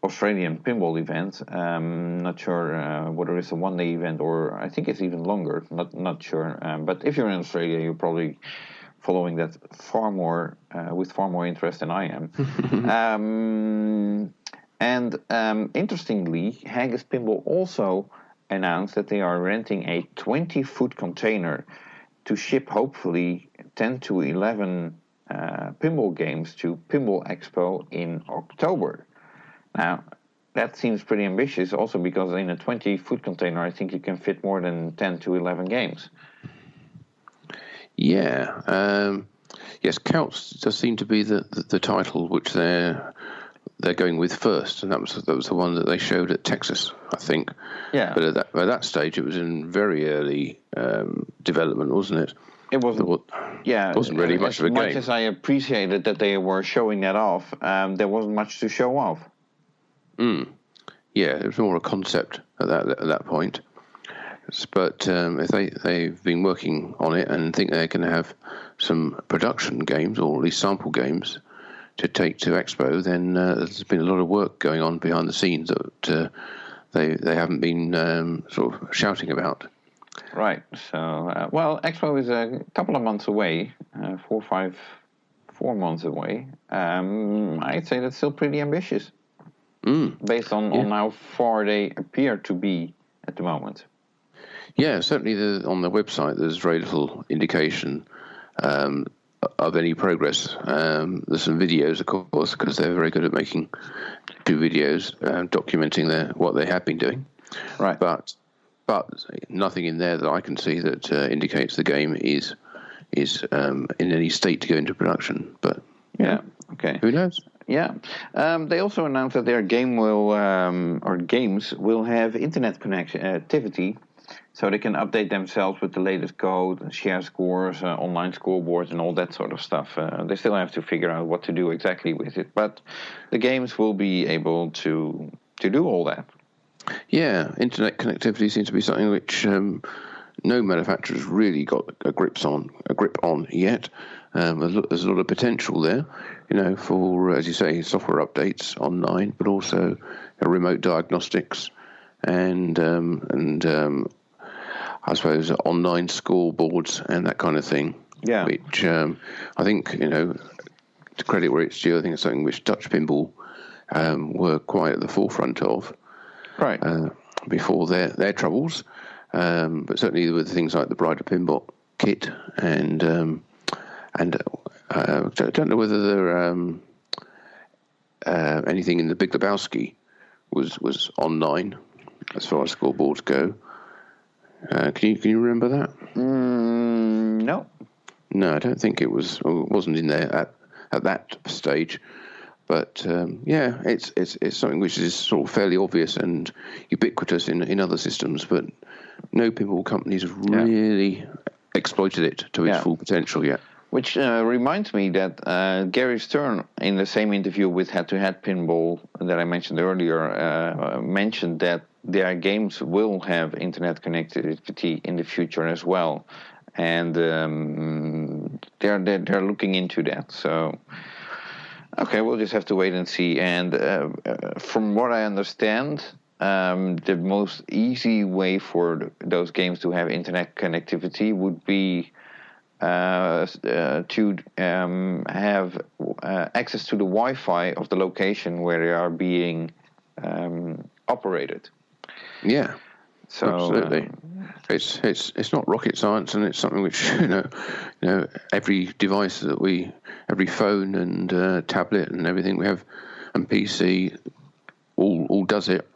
[SPEAKER 2] Australian pinball event. Not sure whether it's a one-day event or I think it's even longer. Not sure. But if you're in Australia, you're probably following that far more with far more interest than I am. Interestingly, Haggis Pinball also announced that they are renting a 20-foot container to ship hopefully 10 to 11 pinball games to Pinball Expo in October. Now, that seems pretty ambitious also because in a 20-foot container, I think you can fit more than 10 to 11 games.
[SPEAKER 1] Yeah. Yes, Celts does seem to be the title which they're going with first, and that was the one that they showed at Texas, I think.
[SPEAKER 2] Yeah.
[SPEAKER 1] But at that stage, it was in very early development, wasn't it?
[SPEAKER 2] It wasn't.
[SPEAKER 1] It wasn't really much of a game.
[SPEAKER 2] As much as I appreciated that they were showing that off, there wasn't much to show off.
[SPEAKER 1] Yeah, it was more a concept at that point. But if they've been working on it and think they're going to have some production games or at least sample games to take to Expo, then there's been a lot of work going on behind the scenes that they haven't been sort of shouting about.
[SPEAKER 2] Right. So, Expo is a couple of months away, 4 months away. I'd say that's still pretty ambitious. Based on how far they appear to be at the moment.
[SPEAKER 1] Yeah, certainly on the website there's very little indication of any progress. There's some videos, of course, because they're very good at making videos documenting what they have been doing.
[SPEAKER 2] Right.
[SPEAKER 1] But nothing in there that I can see that indicates the game is in any state to go into production. But
[SPEAKER 2] yeah, okay.
[SPEAKER 1] Who knows?
[SPEAKER 2] Yeah. They also announced that their games will have internet connectivity, so they can update themselves with the latest code, and share scores, online scoreboards, and all that sort of stuff. They still have to figure out what to do exactly with it, but the games will be able to do all that. Yeah,
[SPEAKER 1] internet connectivity seems to be something which no manufacturer's really got a grip on yet. There's a lot of potential there, for, as you say, software updates online, but also remote diagnostics and I suppose online scoreboards and that kind of thing.
[SPEAKER 2] Yeah.
[SPEAKER 1] Which I think, to credit where it's due, I think it's something which Dutch Pinball were quite at the forefront of.
[SPEAKER 2] Right.
[SPEAKER 1] Before their troubles. But certainly with things like the Bride of Pinball kit and I don't know whether there anything in the Big Lebowski was online as far as scoreboards go. Can you remember that?
[SPEAKER 2] No.
[SPEAKER 1] No, I don't think it wasn't in there at that stage. But it's something which is sort of fairly obvious and ubiquitous in other systems, but no pinball companies have really exploited it to its full potential yet.
[SPEAKER 2] Which reminds me that Gary Stern, in the same interview with Head to Head Pinball that I mentioned earlier, mentioned that their games will have internet connectivity in the future as well, and they're looking into that. So. Okay, we'll just have to wait and see. And from what I understand, the most easy way for those games to have internet connectivity would be to have access to the Wi-Fi of the location where they are being operated.
[SPEAKER 1] Yeah.
[SPEAKER 2] So,
[SPEAKER 1] absolutely, it's not rocket science, and it's something which every device every phone and tablet and everything we have, and PC, all does it.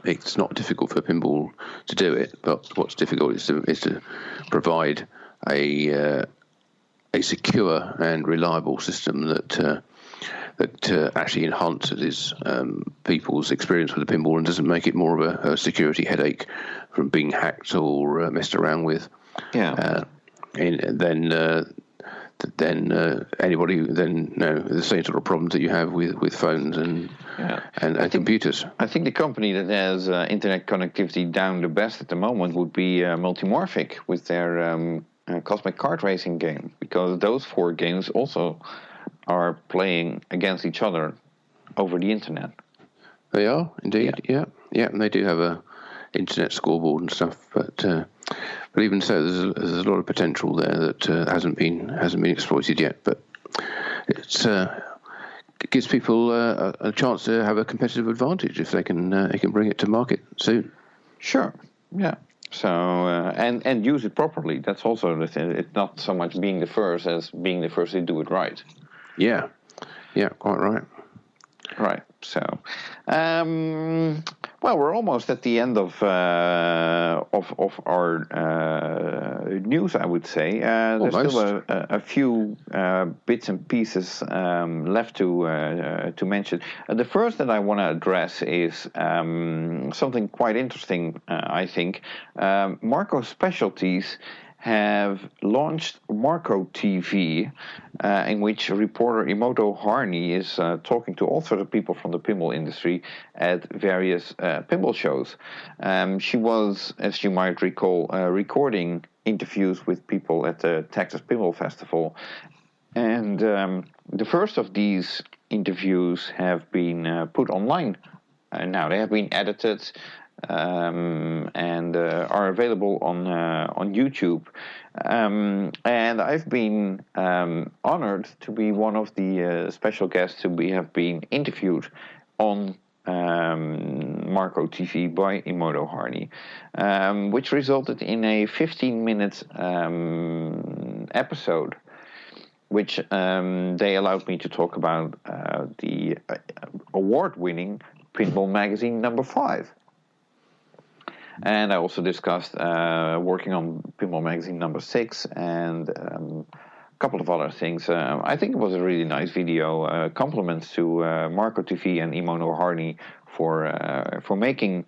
[SPEAKER 1] it's not difficult for pinball to do it, but what's difficult is to provide a secure and reliable system that actually enhances people's experience with the pinball and doesn't make it more of a security headache from being hacked or messed around with.
[SPEAKER 2] Yeah.
[SPEAKER 1] Then anybody the same sort of problems that you have with phones and computers.
[SPEAKER 2] I think the company that has internet connectivity down the best at the moment would be Multimorphic with their Cosmic Kart Racing game, because those 4 games also are playing against each other over the internet.
[SPEAKER 1] They are indeed, yeah, and they do have a internet scoreboard and stuff, but even so, there's a lot of potential there that hasn't been exploited yet. But it gives people a chance to have a competitive advantage if they can bring it to market soon.
[SPEAKER 2] Sure, yeah. So and use it properly. That's also the thing. It's not so much being the first as being the first to do it right.
[SPEAKER 1] Yeah, quite right.
[SPEAKER 2] Right. So, well, we're almost at the end of our news, I would say. There's still a few bits and pieces left to mention. The first that I want to address is something quite interesting, I think. Marco Specialties have launched Marco TV, in which reporter Imoto Harney is talking to all sorts of people from the pinball industry at various pinball shows. She was, as you might recall, recording interviews with people at the Texas Pinball Festival. And the first of these interviews have been put online. Now they have been edited and are available on YouTube. And I've been honored to be one of the special guests who have been interviewed on Marco TV by Imoto Harney, which resulted in a 15-minute episode, which they allowed me to talk about the award-winning Pinball Magazine number 5. And I also discussed working on Pinball Magazine number 6 and a couple of other things. I think it was a really nice video. Compliments to Marco TV and Imoto Harney for making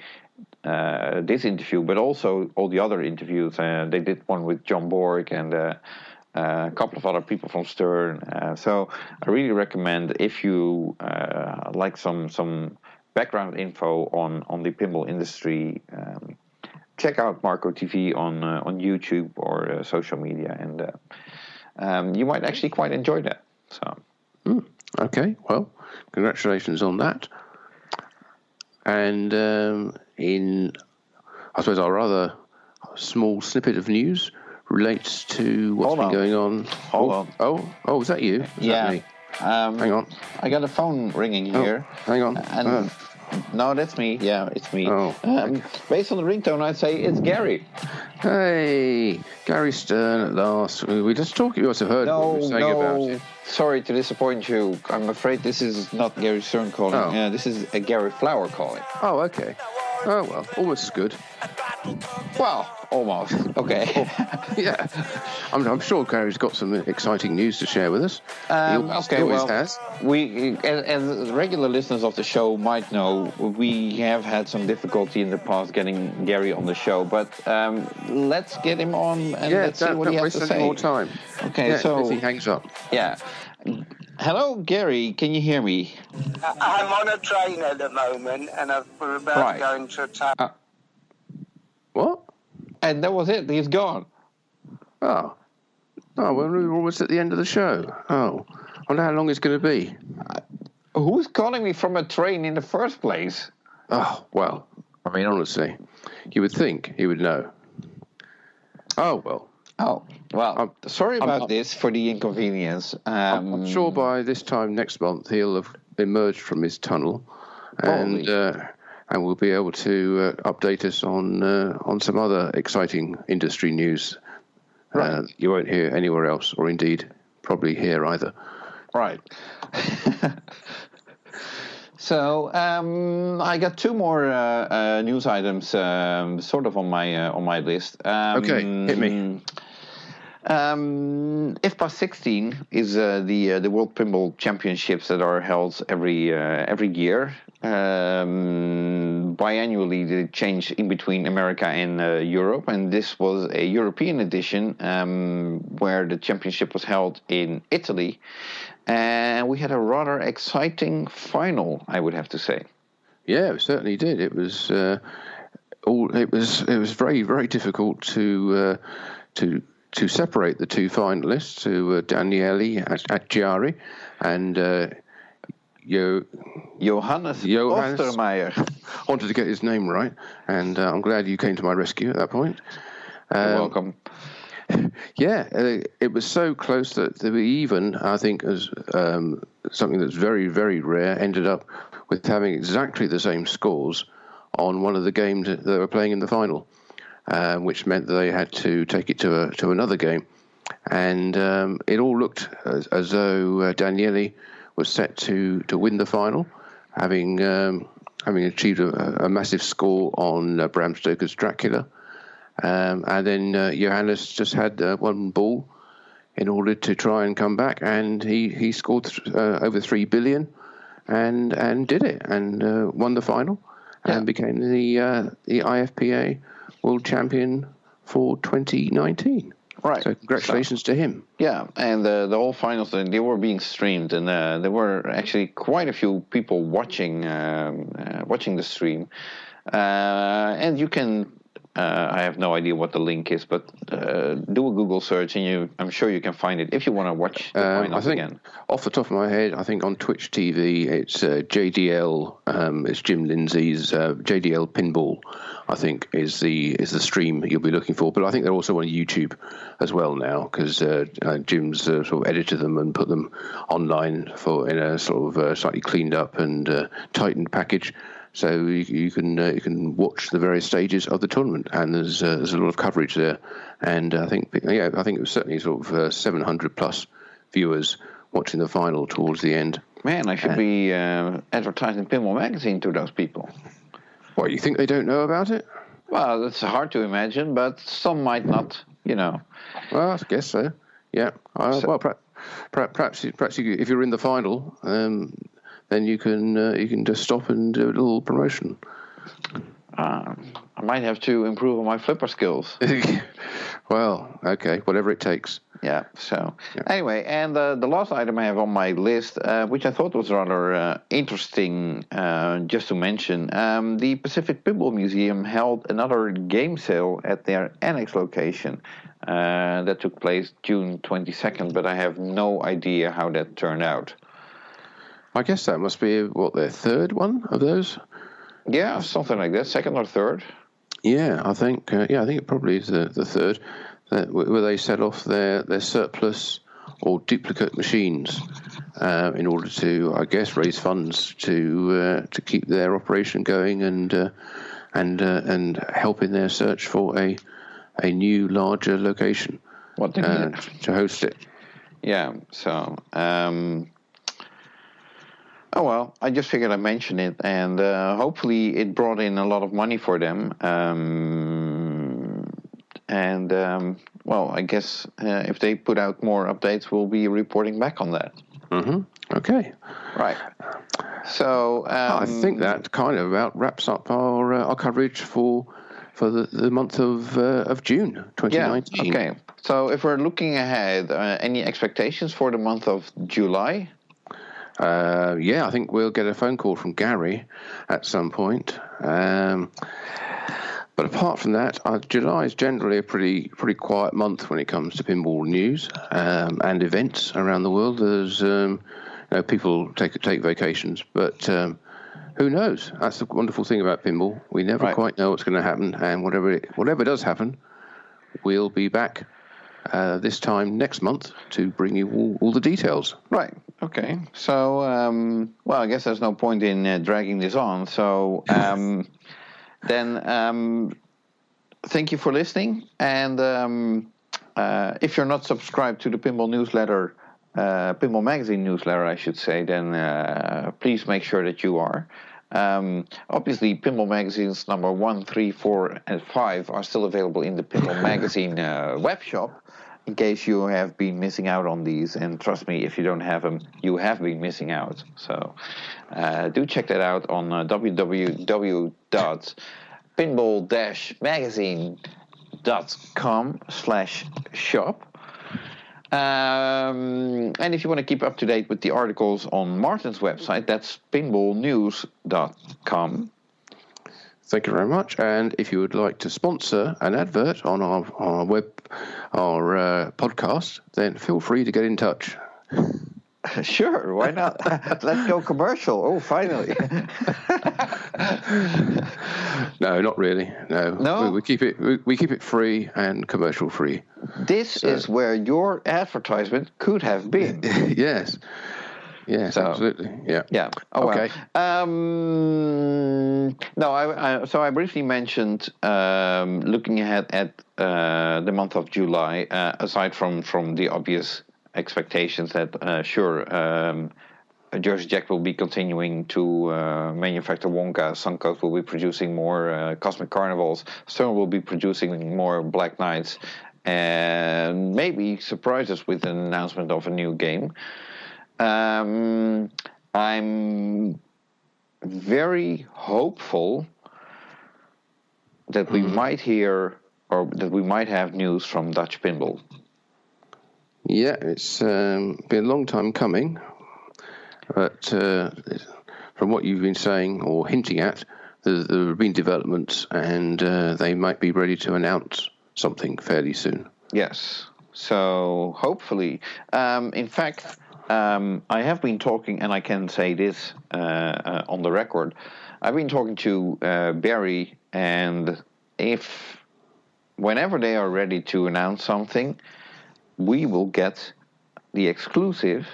[SPEAKER 2] this interview, but also all the other interviews. They did one with John Borg and a couple of other people from Stern. So I really recommend, if you like some background info on the pinball industry, check out Marco TV on YouTube or social media, and you might actually quite enjoy that. So,
[SPEAKER 1] okay, well, congratulations on that. And in, I suppose, our other small snippet of news relates to what's been going on.
[SPEAKER 2] Hold on.
[SPEAKER 1] Oh, is that you? Is that me? Hang on.
[SPEAKER 2] I got a phone ringing here.
[SPEAKER 1] Hang on.
[SPEAKER 2] And no, that's me. Yeah, it's me.
[SPEAKER 1] Okay.
[SPEAKER 2] Based on the ringtone, I'd say it's Gary.
[SPEAKER 1] Hey, Gary Stern at last. We just talked. You must have heard what we were saying about it.
[SPEAKER 2] Sorry to disappoint you. I'm afraid this is not Gary Stern calling.
[SPEAKER 1] Oh.
[SPEAKER 2] This is a Gary Flower calling.
[SPEAKER 1] Oh, okay. Oh, well, almost as good.
[SPEAKER 2] Well, almost. Okay.
[SPEAKER 1] Yeah. I'm sure Gary's got some exciting news to share with us. He always has.
[SPEAKER 2] We, as regular listeners of the show might know, we have had some difficulty in the past getting Gary on the show, but let's get him on and let's see what he has to say.
[SPEAKER 1] More time.
[SPEAKER 2] Okay, so
[SPEAKER 1] if he hangs up.
[SPEAKER 2] Yeah. Hello, Gary. Can you hear me?
[SPEAKER 3] I'm on a train at the moment, and we're about to go into a town.
[SPEAKER 1] What?
[SPEAKER 2] And that was it. He's gone.
[SPEAKER 1] Oh, well, we're almost at the end of the show. Oh, I wonder how long it's going to be.
[SPEAKER 2] Who's calling me from a train in the first place?
[SPEAKER 1] Oh, well, I mean, honestly, you would think he would know. Oh, well.
[SPEAKER 2] Oh, well, sorry about this for the inconvenience.
[SPEAKER 1] I'm sure by this time next month he'll have emerged from his tunnel and we'll be able to update us on some other exciting industry news you won't hear anywhere else, or indeed probably here either.
[SPEAKER 2] Right. So I got two more news items, sort of on my list.
[SPEAKER 1] Okay, hit me.
[SPEAKER 2] IFPA 16 is the World Pinball Championships that are held every year. Biannually, they change in between America and Europe, and this was a European edition where the championship was held in Italy, and we had a rather exciting final, I would have to say.
[SPEAKER 1] Yeah, we certainly did. It was very, very difficult to separate the two finalists, to Daniele Acciari and
[SPEAKER 2] Johannes Ostermeier.
[SPEAKER 1] Wanted to get his name right, and I'm glad you came to my rescue at that point.
[SPEAKER 2] You're welcome.
[SPEAKER 1] Yeah, it was so close that we even, I think, as something that's very, very rare, ended up with having exactly the same scores on one of the games that they were playing in the final, which meant that they had to take it to another game. And it all looked as though Daniele was set to win the final, having achieved a massive score on Bram Stoker's Dracula. And then Johannes just had one ball in order to try and come back, and he scored over 3 billion and did it, and won the final, and became the IFPA World Champion for 2019.
[SPEAKER 2] Right.
[SPEAKER 1] So congratulations to him.
[SPEAKER 2] Yeah, and the whole finals, they were being streamed, and there were actually quite a few people watching the stream. And you can, I have no idea what the link is, but do a Google search, and I'm sure you can find it if you want to watch the finals again.
[SPEAKER 1] Off the top of my head, I think on Twitch TV, it's JDL. It's Jim Lindsay's JDL Pinball, I think, is the stream you'll be looking for. But I think they're also on YouTube as well now, because Jim's sort of edited them and put them online in a sort of slightly cleaned up and tightened package. So you can watch the various stages of the tournament, and there's a lot of coverage there. And I think it was certainly sort of 700 plus viewers watching the final towards the end.
[SPEAKER 2] Man, I should be advertising Pinball Magazine to those people.
[SPEAKER 1] What, you think they don't know about it?
[SPEAKER 2] Well, that's hard to imagine, but some might not, Well,
[SPEAKER 1] I guess so. Yeah. Well, perhaps if you're in the final, then you can just stop and do a little promotion.
[SPEAKER 2] I might have to improve on my flipper skills.
[SPEAKER 1] Well, okay, whatever it takes.
[SPEAKER 2] Yeah, so anyway, and the last item I have on my list, which I thought was rather interesting just to mention, the Pacific Pinball Museum held another game sale at their annex location. That took place June 22nd, but I have no idea how that turned out.
[SPEAKER 1] I guess that must be, their third one of those?
[SPEAKER 2] Yeah, something like that, second or third.
[SPEAKER 1] Yeah, I think it probably is the third, where they set off their surplus or duplicate machines in order to, I guess, raise funds to keep their operation going and help in their search for a new, larger location to host it.
[SPEAKER 2] Yeah, so... Oh, well, I just figured I'd mention it, and hopefully it brought in a lot of money for them. Well, I guess if they put out more updates, we'll be reporting back on that.
[SPEAKER 1] Mm-hmm. Okay.
[SPEAKER 2] Right. So...
[SPEAKER 1] I think that kind of about wraps up our coverage for the month of June 2019.
[SPEAKER 2] Yeah, okay. So if we're looking ahead, any expectations for the month of July?
[SPEAKER 1] I think we'll get a phone call from Gary at some point. But apart from that, July is generally a pretty quiet month when it comes to pinball news and events around the world. There's people take vacations, but who knows? That's the wonderful thing about pinball. We never quite know what's going to happen, and whatever does happen, we'll be back this time next month to bring you all the details.
[SPEAKER 2] Right. Okay. So, I guess there's no point in dragging this on. So, then thank you for listening. And if you're not subscribed to the Pinball newsletter, Pinball Magazine newsletter, I should say, then please make sure that you are. Obviously, Pinball Magazines number 1, 3, 4, and 5 are still available in the Pinball Magazine web shop, in case you have been missing out on these. And trust me, if you don't have them, you have been missing out. So do check that out on www.pinball-magazine.com/shop. And if you want to keep up to date with the articles on Martin's website, that's pinballnews.com.
[SPEAKER 1] Thank you very much. And if you would like to sponsor an advert on our podcast, then feel free to get in touch.
[SPEAKER 2] Sure, why not? Let's go commercial. Oh, finally.
[SPEAKER 1] No, not really. No. We keep it free and commercial free.
[SPEAKER 2] This is where your advertisement could have been.
[SPEAKER 1] Yes. Yes, absolutely. Yeah.
[SPEAKER 2] Yeah. Oh, okay. Well. So I briefly mentioned looking ahead at the month of July. Aside from the obvious expectations that Jersey Jack will be continuing to manufacture Wonka, Suncoast will be producing more Cosmic Carnivals, Stern will be producing more Black Knights, and maybe surprise us with an announcement of a new game. I'm very hopeful that we might hear, or that we might have news from Dutch Pinball.
[SPEAKER 1] Yeah, it's been a long time coming, but from what you've been saying or hinting at, there have been developments, and they might be ready to announce something fairly soon.
[SPEAKER 2] Yes, so hopefully. In fact, I have been talking, and I can say this on the record, I've been talking to Barry, and whenever they are ready to announce something, we will get the exclusive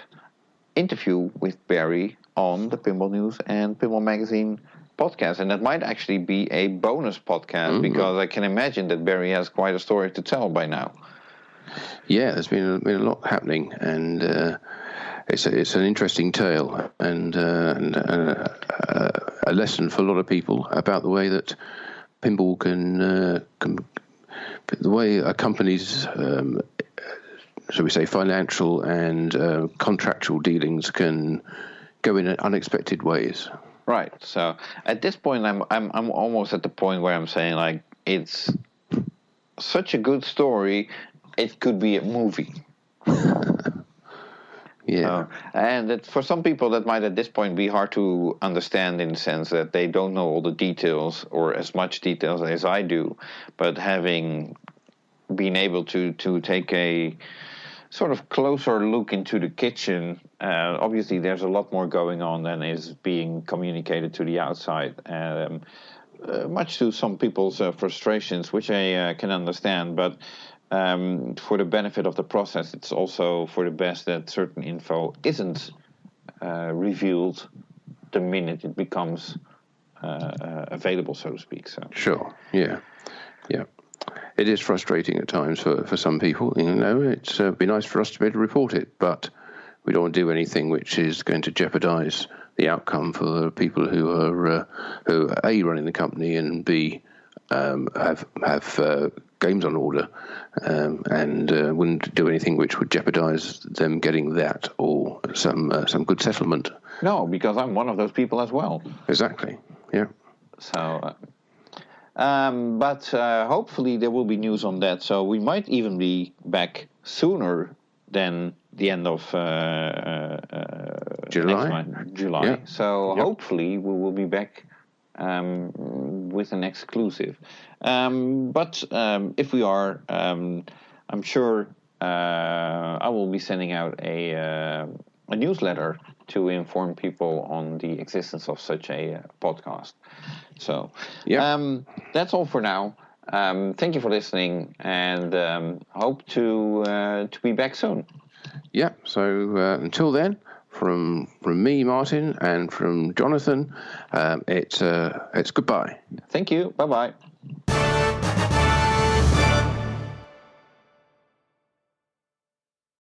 [SPEAKER 2] interview with Barry on the Pinball News and Pinball Magazine podcast. And that might actually be a bonus podcast, because I can imagine that Barry has quite a story to tell by now. Yeah,
[SPEAKER 1] there's been a lot happening, and it's an interesting tale, and a lesson for a lot of people about the way that pinball can the way a company's shall we say, financial and contractual dealings can go in unexpected ways.
[SPEAKER 2] Right. So at this point, I'm almost at the point where I'm saying, like, it's such a good story, it could be a movie.
[SPEAKER 1] Yeah.
[SPEAKER 2] And that for some people, that might at this point be hard to understand, in the sense that they don't know all the details, or as much details as I do. But having been able to take a sort of closer look into the kitchen, obviously there's a lot more going on than is being communicated to the outside, much to some people's frustrations, which I can understand, but for the benefit of the process, it's also for the best that certain info isn't revealed the minute it becomes available, so to speak. So
[SPEAKER 1] sure, yeah. It is frustrating at times for some people. You know, it's be nice for us to be able to report it, but we don't want to do anything which is going to jeopardise the outcome for people who are A, running the company, and B, have games on order, and wouldn't do anything which would jeopardise them getting that or some good settlement.
[SPEAKER 2] No, because I'm one of those people as well.
[SPEAKER 1] Exactly. Yeah.
[SPEAKER 2] So. But hopefully there will be news on that, so we might even be back sooner than the end of
[SPEAKER 1] July.
[SPEAKER 2] Yeah. So hopefully we will be back with an exclusive. But if we are, I'm sure I will be sending out a newsletter to inform people on the existence of such a podcast. So, that's all for now. Thank you for listening, and hope to be back soon.
[SPEAKER 1] Yeah. So until then, from me, Martin, and from Jonathan, it's goodbye.
[SPEAKER 2] Thank you. Bye bye.